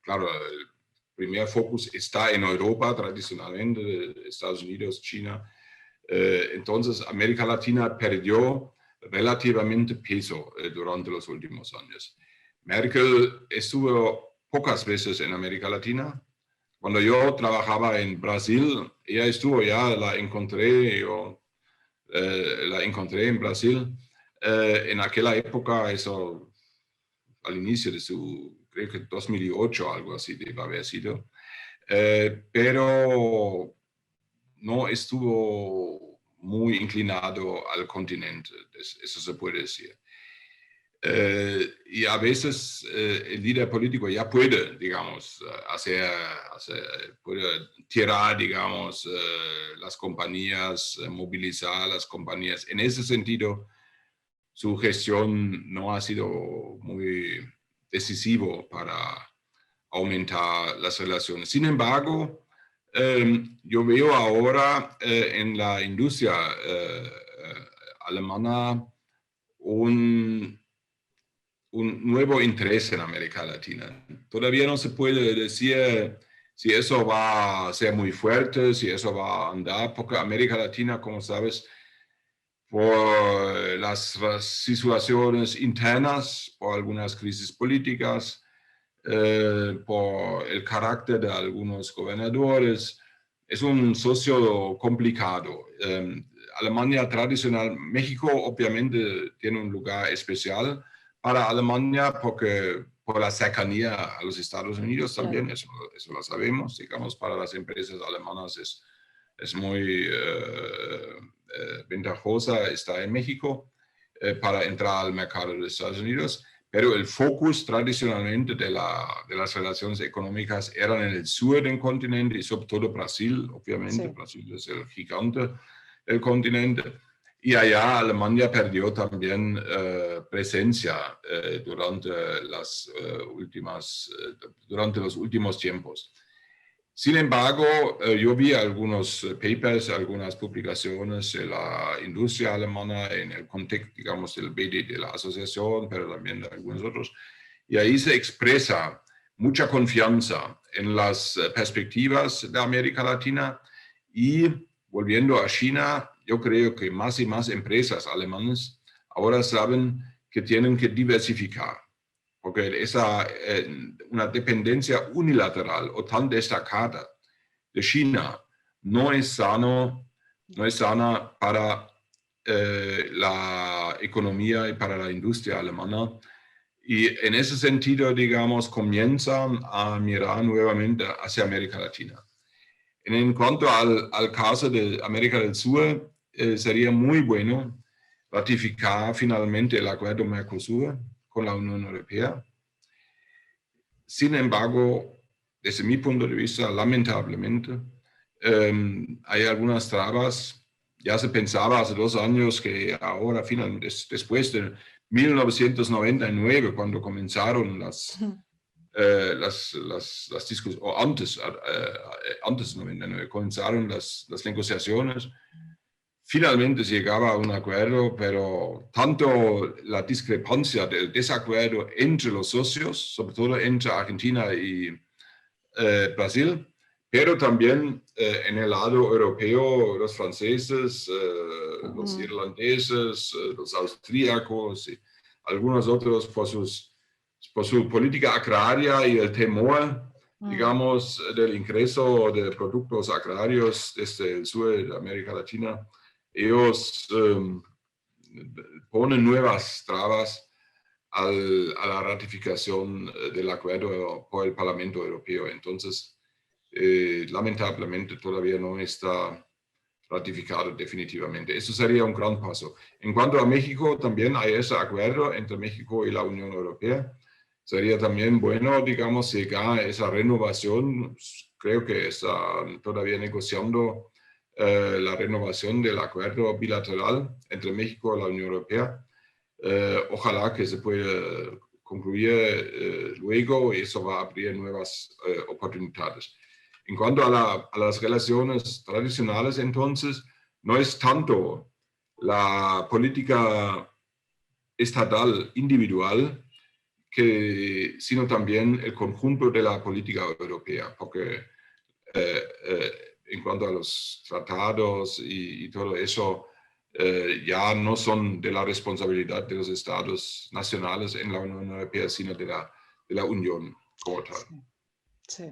claro, el primer focus está en Europa tradicionalmente, Estados Unidos, China. Entonces América Latina perdió relativamente peso durante los últimos años. Merkel estuvo pocas veces en América Latina. Cuando yo trabajaba en Brasil, ella estuvo ya, la encontré en Brasil. En aquella época, eso al inicio de creo que 2008, algo así debe haber sido. Pero no estuvo muy inclinado al continente, eso se puede decir. Y a veces el líder político ya puede, digamos, puede tirar, digamos, las compañías, movilizar las compañías. En ese sentido, su gestión no ha sido muy decisivo para aumentar las relaciones. Sin embargo, yo veo ahora en la industria alemana un nuevo interés en América Latina. Todavía no se puede decir si eso va a ser muy fuerte, si eso va a andar, porque América Latina, como sabes, por las situaciones internas, por algunas crisis políticas, por el carácter de algunos gobernadores, es un socio complicado. Alemania tradicional, México obviamente tiene un lugar especial para Alemania porque por la cercanía a los Estados Unidos también, eso lo sabemos, digamos, para las empresas alemanas es muy ventajosa estar en México para entrar al mercado de Estados Unidos, pero el focus tradicionalmente de las relaciones económicas eran en el sur del continente y sobre todo Brasil, obviamente, Brasil es el gigante del continente, y allá Alemania perdió también presencia durante los últimos tiempos. Sin embargo, yo vi algunos papers, algunas publicaciones de la industria alemana en el contexto, digamos, del BD, de la asociación, pero también de algunos otros, y ahí se expresa mucha confianza en las perspectivas de América Latina y, volviendo a China, yo creo que más y más empresas alemanas ahora saben que tienen que diversificar, porque una dependencia unilateral o tan destacada de China no es sana para la economía y para la industria alemana. Y en ese sentido, digamos, comienzan a mirar nuevamente hacia América Latina. En cuanto al caso de América del Sur, sería muy bueno ratificar finalmente el acuerdo Mercosur con la Unión Europea. Sin embargo, desde mi punto de vista, lamentablemente, hay algunas trabas. Ya se pensaba hace 2 años que ahora, finalmente, después de 1999, cuando comenzaron las discusiones, o antes de 99, comenzaron las negociaciones. Finalmente se llegaba a un acuerdo, pero tanto la discrepancia del desacuerdo entre los socios, sobre todo entre Argentina y Brasil, pero también en el lado europeo, los franceses, los irlandeses, los austríacos y algunos otros por su política agraria y el temor, digamos, del ingreso de productos agrarios desde el sur de América Latina. Ellos ponen nuevas trabas a la ratificación del acuerdo por el Parlamento Europeo. Entonces, lamentablemente todavía no está ratificado definitivamente. Eso sería un gran paso. En cuanto a México, también hay ese acuerdo entre México y la Unión Europea. Sería también bueno, digamos, llegar a esa renovación. Creo que están todavía negociando la renovación del acuerdo bilateral entre México y la Unión Europea. Ojalá que se pueda concluir luego y eso va a abrir nuevas oportunidades. En cuanto a las relaciones tradicionales, entonces, no es tanto la política estatal individual, sino también el conjunto de la política europea, porque en cuanto a los tratados y todo eso, ya no son de la responsabilidad de los estados nacionales en la Unión Europea, sino de la Unión como tal. Sí.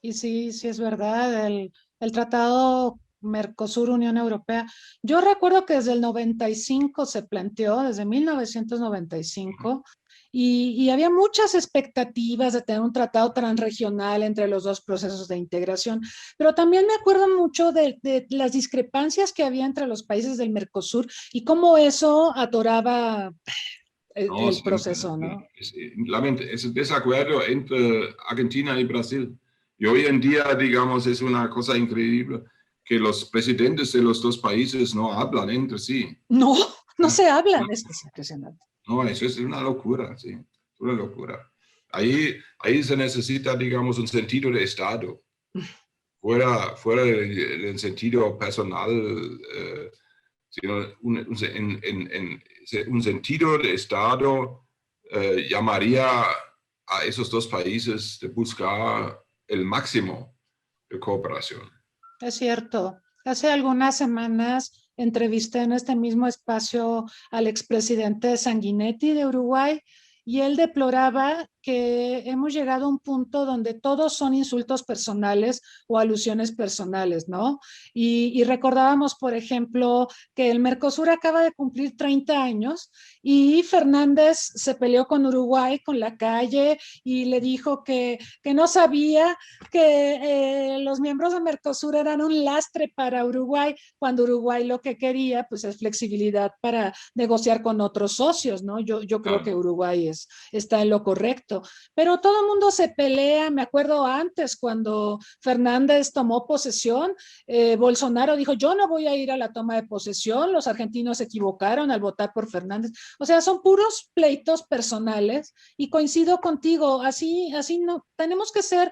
Y sí es verdad, el tratado Mercosur-Unión Europea. Yo recuerdo que desde el 95 se planteó, desde 1995, y había muchas expectativas de tener un tratado transregional entre los dos procesos de integración, pero también me acuerdo mucho de las discrepancias que había entre los países del Mercosur y cómo eso atoraba el proceso, ¿no? Es desacuerdo entre Argentina y Brasil. Y hoy en día, digamos, es una cosa increíble que los presidentes de los dos países no hablan entre sí. No se hablan, es impresionante. No, eso es una locura, sí. una locura. Ahí se necesita, digamos, un sentido de Estado. Fuera del sentido personal, sino un sentido de Estado llamaría a esos dos países de buscar el máximo de cooperación. Es cierto. Hace algunas semanas entrevisté en este mismo espacio al expresidente Sanguinetti de Uruguay y él deploraba que hemos llegado a un punto donde todos son insultos personales o alusiones personales, ¿no? Y recordábamos, por ejemplo, que el Mercosur acaba de cumplir 30 años y Fernández se peleó con Uruguay, con la calle, y le dijo que no sabía que los miembros de Mercosur eran un lastre para Uruguay, cuando Uruguay lo que quería, pues, es flexibilidad para negociar con otros socios, ¿no? Yo creo que Uruguay está en lo correcto. Pero todo el mundo se pelea. Me acuerdo antes cuando Fernández tomó posesión, Bolsonaro dijo, yo no voy a ir a la toma de posesión, los argentinos se equivocaron al votar por Fernández. O sea, son puros pleitos personales y coincido contigo, así no, tenemos que ser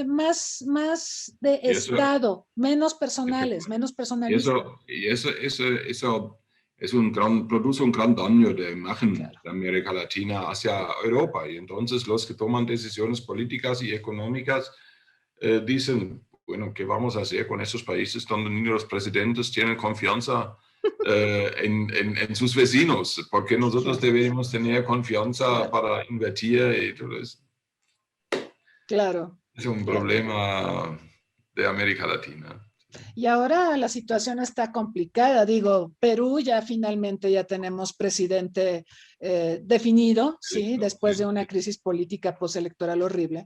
más de Estado, menos personales, menos personalistas. Y eso produce un gran daño de imagen de América Latina hacia Europa. Y entonces los que toman decisiones políticas y económicas dicen, bueno, ¿qué vamos a hacer con esos países donde ni los presidentes tienen confianza en sus vecinos? ¿Por qué nosotros debemos tener confianza para invertir? Entonces, claro. Es un problema de América Latina. Y ahora la situación está complicada. Digo, Perú ya finalmente ya tenemos presidente definido, ¿sí? Después de una crisis política postelectoral horrible.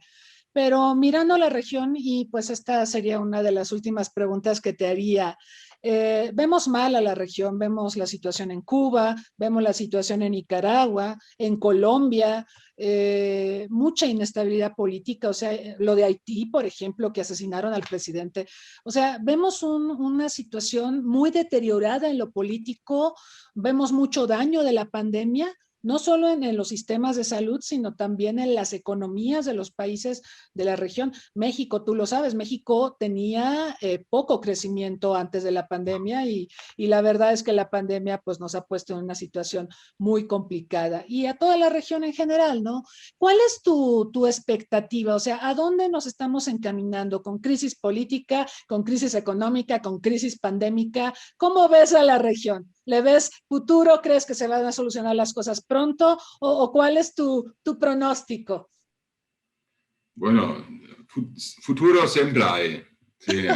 Pero mirando la región, y pues esta sería una de las últimas preguntas que te haría, vemos mal a la región, vemos la situación en Cuba, vemos la situación en Nicaragua, en Colombia, mucha inestabilidad política, o sea, lo de Haití, por ejemplo, que asesinaron al presidente. O sea, vemos una situación muy deteriorada en lo político, vemos mucho daño de la pandemia, no solo en los sistemas de salud, sino también en las economías de los países de la región. México, tú lo sabes, México tenía poco crecimiento antes de la pandemia y la verdad es que la pandemia pues nos ha puesto en una situación muy complicada y a toda la región en general, ¿no? ¿Cuál es tu expectativa? O sea, ¿a dónde nos estamos encaminando? ¿Con crisis política, con crisis económica, con crisis pandémica? ¿Cómo ves a la región? ¿Le ves futuro? ¿Crees que se van a solucionar las cosas pronto? ¿O cuál es tu pronóstico? Bueno, futuro siempre hay. Sí,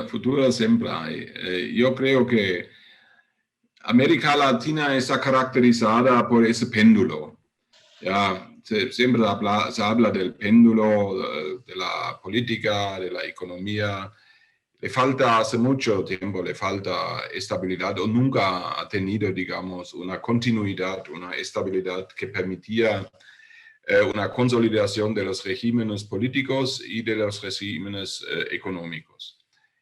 futuro siempre hay. Yo creo que América Latina está caracterizada por ese péndulo. Ya, siempre se habla del péndulo, de la política, de la economía. Le falta hace mucho tiempo, le falta estabilidad o nunca ha tenido, digamos, una continuidad, una estabilidad que permitía una consolidación de los regímenes políticos y de los regímenes económicos.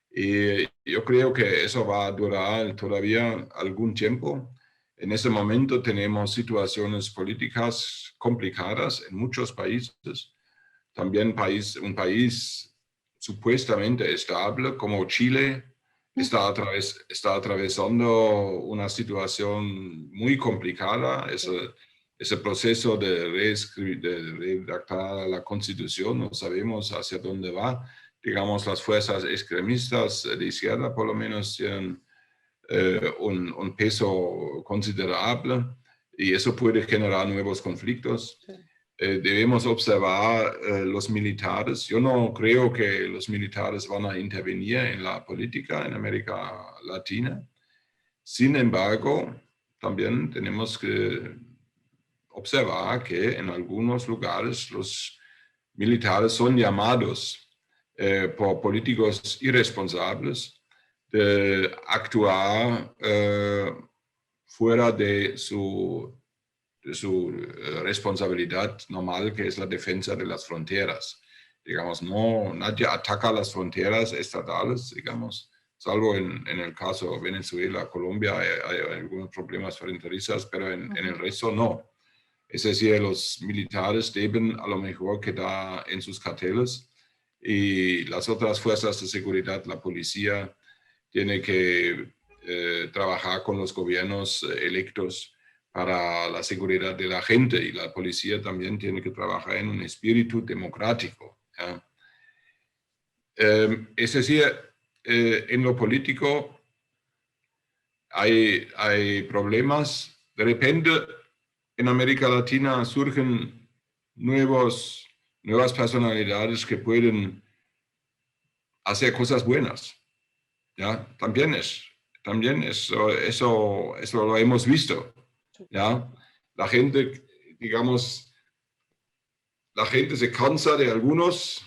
Y yo creo que eso va a durar todavía algún tiempo. En ese momento tenemos situaciones políticas complicadas en muchos países. También un país supuestamente estable como Chile está atravesando una situación muy complicada. Ese proceso de redactar la Constitución, no sabemos hacia dónde va. Digamos, las fuerzas extremistas de izquierda por lo menos tienen un peso considerable y eso puede generar nuevos conflictos. Sí. Debemos observar los militares. Yo no creo que los militares van a intervenir en la política en América Latina. Sin embargo, también tenemos que observar que en algunos lugares los militares son llamados por políticos irresponsables de actuar fuera de su responsabilidad normal, que es la defensa de las fronteras. Digamos, nadie ataca las fronteras estatales, digamos, salvo en el caso de Venezuela, Colombia, hay algunos problemas fronterizos, pero en el resto no. Es decir, los militares deben a lo mejor quedar en sus carteles y las otras fuerzas de seguridad, la policía, tiene que trabajar con los gobiernos electos para la seguridad de la gente, y la policía también tiene que trabajar en un espíritu democrático. ¿Ya? Es decir, en lo político hay problemas. De repente en América Latina surgen nuevas personalidades que pueden hacer cosas buenas. ¿Ya? También eso lo hemos visto. ¿Ya? La gente, digamos, la gente se cansa de algunos,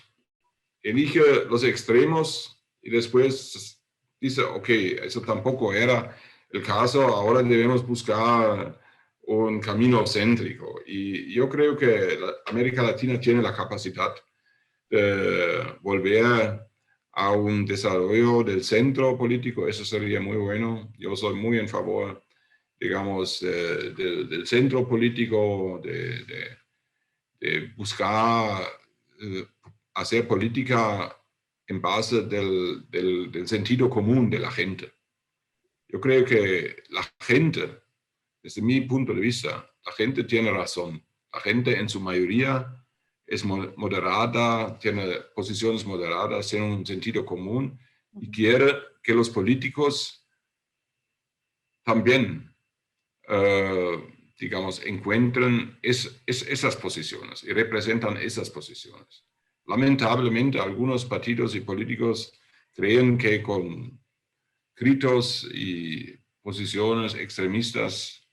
elige los extremos y después dice, ok, eso tampoco era el caso, ahora debemos buscar un camino céntrico. Y yo creo que América Latina tiene la capacidad de volver a un desarrollo del centro político. Eso sería muy bueno. Yo soy muy en favor, digamos, del centro político, de buscar hacer política en base del sentido común de la gente. Yo creo que la gente, desde mi punto de vista, la gente tiene razón. La gente en su mayoría es moderada, tiene posiciones moderadas, tiene un sentido común y quiere que los políticos también, digamos, encuentren esas posiciones y representan esas posiciones. Lamentablemente, algunos partidos y políticos creen que con gritos y posiciones extremistas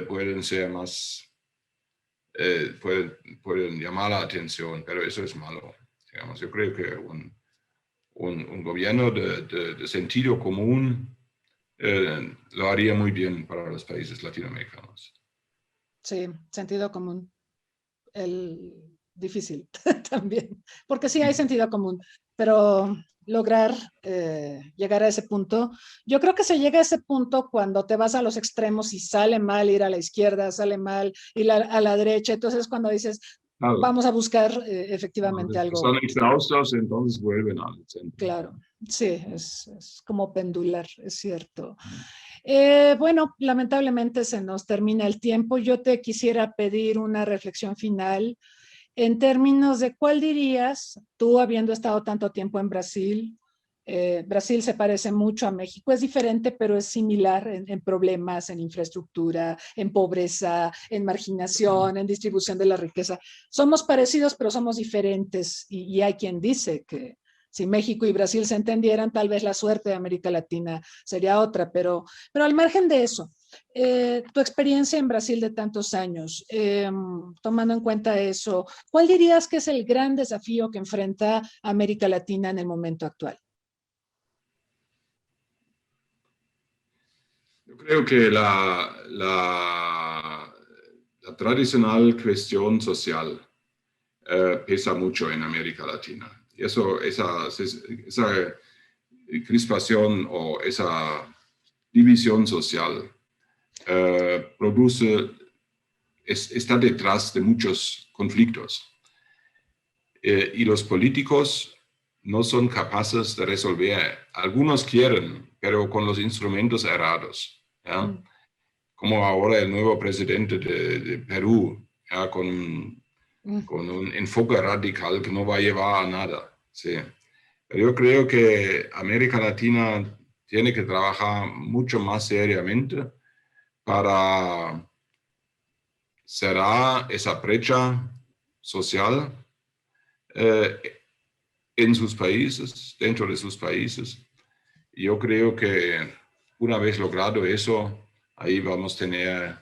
pueden ser más, pueden llamar la atención, pero eso es malo. Digamos, yo creo que un gobierno de sentido común lo haría muy bien para los países latinoamericanos. Sí, sentido común. Difícil también, porque sí hay sentido común, pero lograr llegar a ese punto, yo creo que se llega a ese punto cuando te vas a los extremos y sale mal ir a la izquierda, sale mal ir a la derecha, entonces cuando dices, claro, vamos a buscar efectivamente algo. Son exhaustos, entonces vuelven al centro. Claro, sí, es como pendular, es cierto. Bueno, lamentablemente se nos termina el tiempo. Yo te quisiera pedir una reflexión final en términos de cuál dirías, tú habiendo estado tanto tiempo en Brasil, Brasil se parece mucho a México, es diferente, pero es similar en problemas, en infraestructura, en pobreza, en marginación, en distribución de la riqueza. Somos parecidos, pero somos diferentes, y hay quien dice que si México y Brasil se entendieran, tal vez la suerte de América Latina sería otra, pero al margen de eso, tu experiencia en Brasil de tantos años, tomando en cuenta eso, ¿cuál dirías que es el gran desafío que enfrenta América Latina en el momento actual? Yo creo que la tradicional cuestión social pesa mucho en América Latina. Esa crispación o esa división social está detrás de muchos conflictos. Y los políticos no son capaces de resolver. Algunos quieren, pero con los instrumentos errados. ¿Ya? Como ahora el nuevo presidente de Perú, ¿ya? Con un enfoque radical que no va a llevar a nada. ¿Sí? Pero yo creo que América Latina tiene que trabajar mucho más seriamente para cerrar esa brecha social en sus países, dentro de sus países. Y yo creo que una vez logrado eso, ahí vamos a tener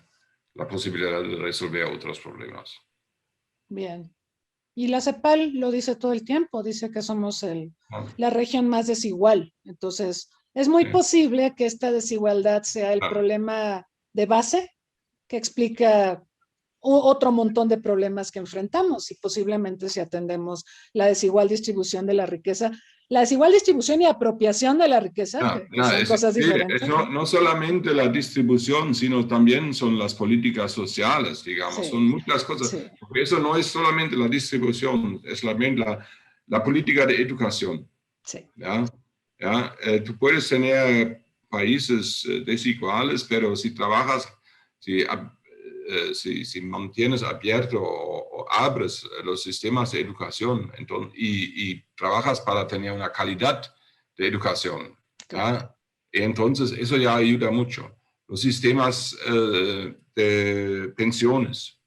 la posibilidad de resolver otros problemas. Bien. Y la CEPAL lo dice todo el tiempo, dice que somos la región más desigual. Entonces, es muy posible que esta desigualdad sea el problema de base que explica otro montón de problemas que enfrentamos, y posiblemente si atendemos la desigual distribución de la riqueza, la desigual distribución y apropiación de la riqueza, que son cosas diferentes. No solamente la distribución, sino también son las políticas sociales, digamos, son muchas cosas. Porque eso no es solamente la distribución, es también la política de educación. Tú puedes tener países desiguales, pero si trabajas, si mantienes abierto o abres los sistemas de educación y trabajas para tener una calidad de educación, entonces eso ya ayuda mucho. Los sistemas de pensiones,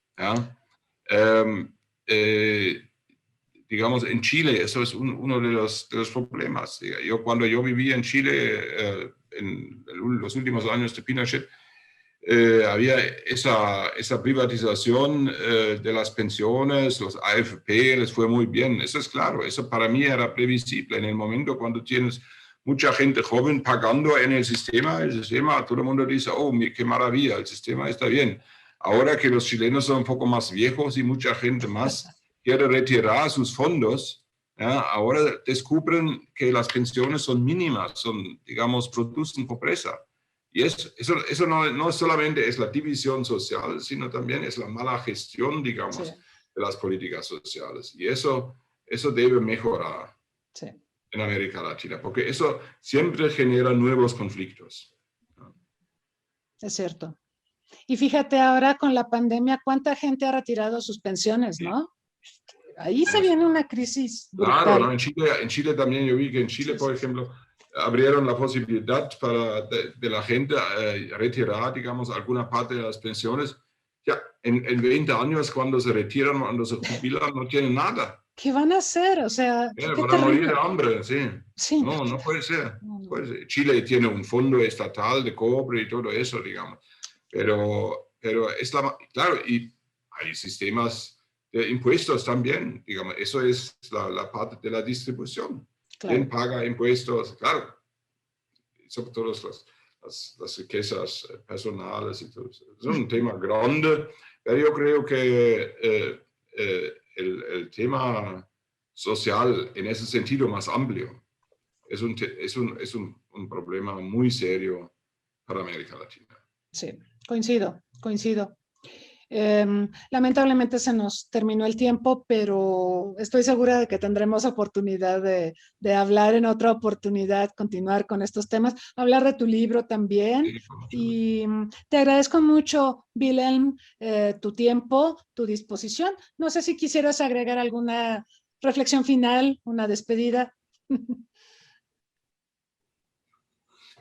digamos, en Chile, eso es uno de los problemas. Cuando yo vivía en Chile, en los últimos años de Pinochet, había esa privatización de las pensiones, los AFP, les fue muy bien. Eso es claro, eso para mí era previsible. En el momento cuando tienes mucha gente joven pagando en el sistema, todo el mundo dice, oh, qué maravilla, el sistema está bien. Ahora que los chilenos son un poco más viejos y mucha gente más quiere retirar sus fondos, ahora descubren que las pensiones son mínimas, digamos, producen pobreza. Y eso no solamente es la división social, sino también es la mala gestión, digamos, de las políticas sociales. Y eso debe mejorar en América Latina, porque eso siempre genera nuevos conflictos. Es cierto. Y fíjate ahora con la pandemia, ¿cuánta gente ha retirado sus pensiones, no? Ahí se viene una crisis brutal. Claro, ¿no? En Chile también, yo vi que en Chile, por ejemplo, abrieron la posibilidad de la gente retirar, digamos, alguna parte de las pensiones. Ya, en 20 años, cuando se retiran, cuando se jubilan, no tienen nada. ¿Qué van a hacer? O sea, van a morir de hambre, sí. No puede ser. Chile tiene un fondo estatal de cobre y todo eso, digamos. Pero claro, y hay sistemas de impuestos también, digamos, eso es la parte de la distribución. Claro. ¿Quién paga impuestos? Claro, sobre todo las riquezas personales y todo eso. Es un tema grande, pero yo creo que el tema social en ese sentido más amplio es un problema muy serio para América Latina. Sí, coincido. Lamentablemente se nos terminó el tiempo, pero estoy segura de que tendremos oportunidad de hablar en otra oportunidad, continuar con estos temas, hablar de tu libro también. Y te agradezco mucho, Wilhelm, tu tiempo, tu disposición. No sé si quisieras agregar alguna reflexión final, una despedida.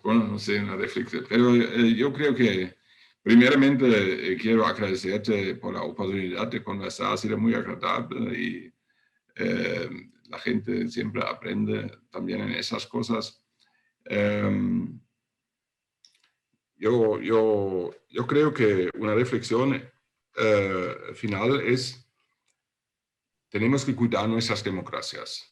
Bueno, no sé, una reflexión, pero yo creo que primeramente quiero agradecerte por la oportunidad de conversar, ha sido muy agradable y la gente siempre aprende también en esas cosas. Yo creo que una reflexión final es, tenemos que cuidar nuestras democracias.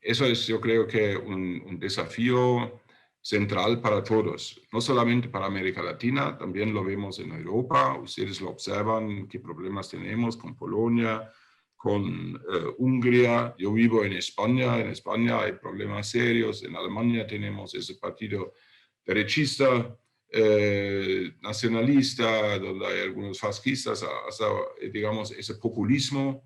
Eso es, yo creo que un desafío central para todos, no solamente para América Latina, también lo vemos en Europa, ustedes lo observan, qué problemas tenemos con Polonia, con Hungría, yo vivo en España hay problemas serios, en Alemania tenemos ese partido derechista, nacionalista, donde hay algunos fascistas, hasta, digamos, ese populismo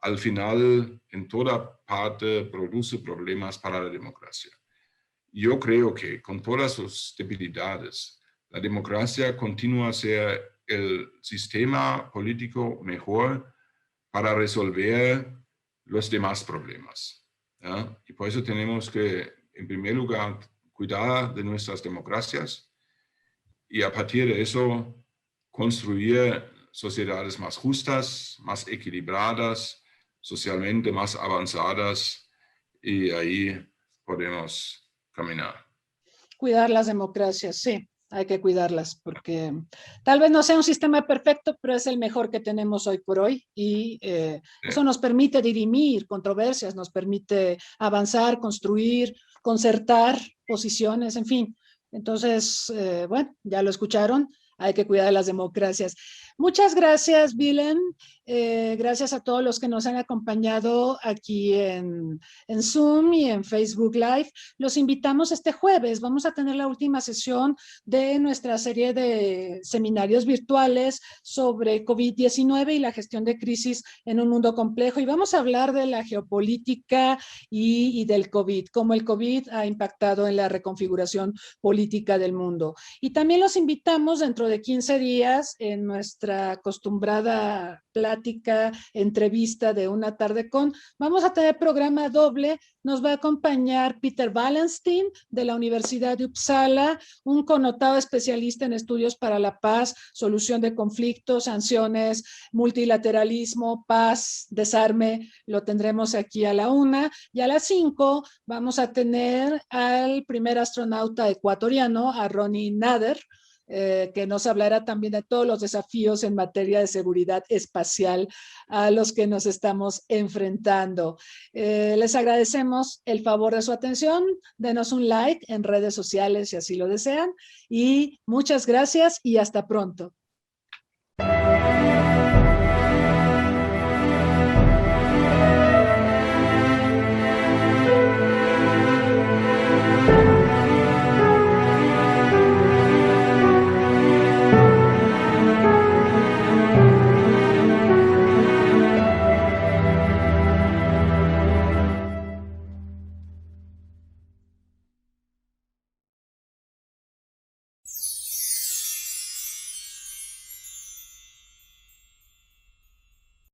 al final en toda parte produce problemas para la democracia. Yo creo que con todas sus debilidades, la democracia continúa a ser el sistema político mejor para resolver los demás problemas. Y por eso tenemos que, en primer lugar, cuidar de nuestras democracias y a partir de eso construir sociedades más justas, más equilibradas, socialmente más avanzadas y ahí podemos caminar. Cuidar las democracias, sí, hay que cuidarlas porque tal vez no sea un sistema perfecto, pero es el mejor que tenemos hoy por hoy y eso nos permite dirimir controversias, nos permite avanzar, construir, concertar posiciones, en fin. Entonces, bueno, ya lo escucharon, hay que cuidar de las democracias. Muchas gracias, Willem. Gracias a todos los que nos han acompañado aquí en Zoom y en Facebook Live. Los invitamos este jueves. Vamos a tener la última sesión de nuestra serie de seminarios virtuales sobre COVID-19 y la gestión de crisis en un mundo complejo. Y vamos a hablar de la geopolítica y del COVID, cómo el COVID ha impactado en la reconfiguración política del mundo. Y también los invitamos dentro de 15 días en nuestra acostumbrada plática, entrevista de Una Tarde Con. Vamos a tener programa doble. Nos va a acompañar Peter Wallenstein de la Universidad de Uppsala, un connotado especialista en estudios para la paz, solución de conflictos, sanciones, multilateralismo, paz, desarme. Lo tendremos aquí a la 1. Y a las 5 vamos a tener al primer astronauta ecuatoriano, a Ronnie Nader, que nos hablará también de todos los desafíos en materia de seguridad espacial a los que nos estamos enfrentando. Les agradecemos el favor de su atención. Denos un like en redes sociales si así lo desean. Y muchas gracias y hasta pronto.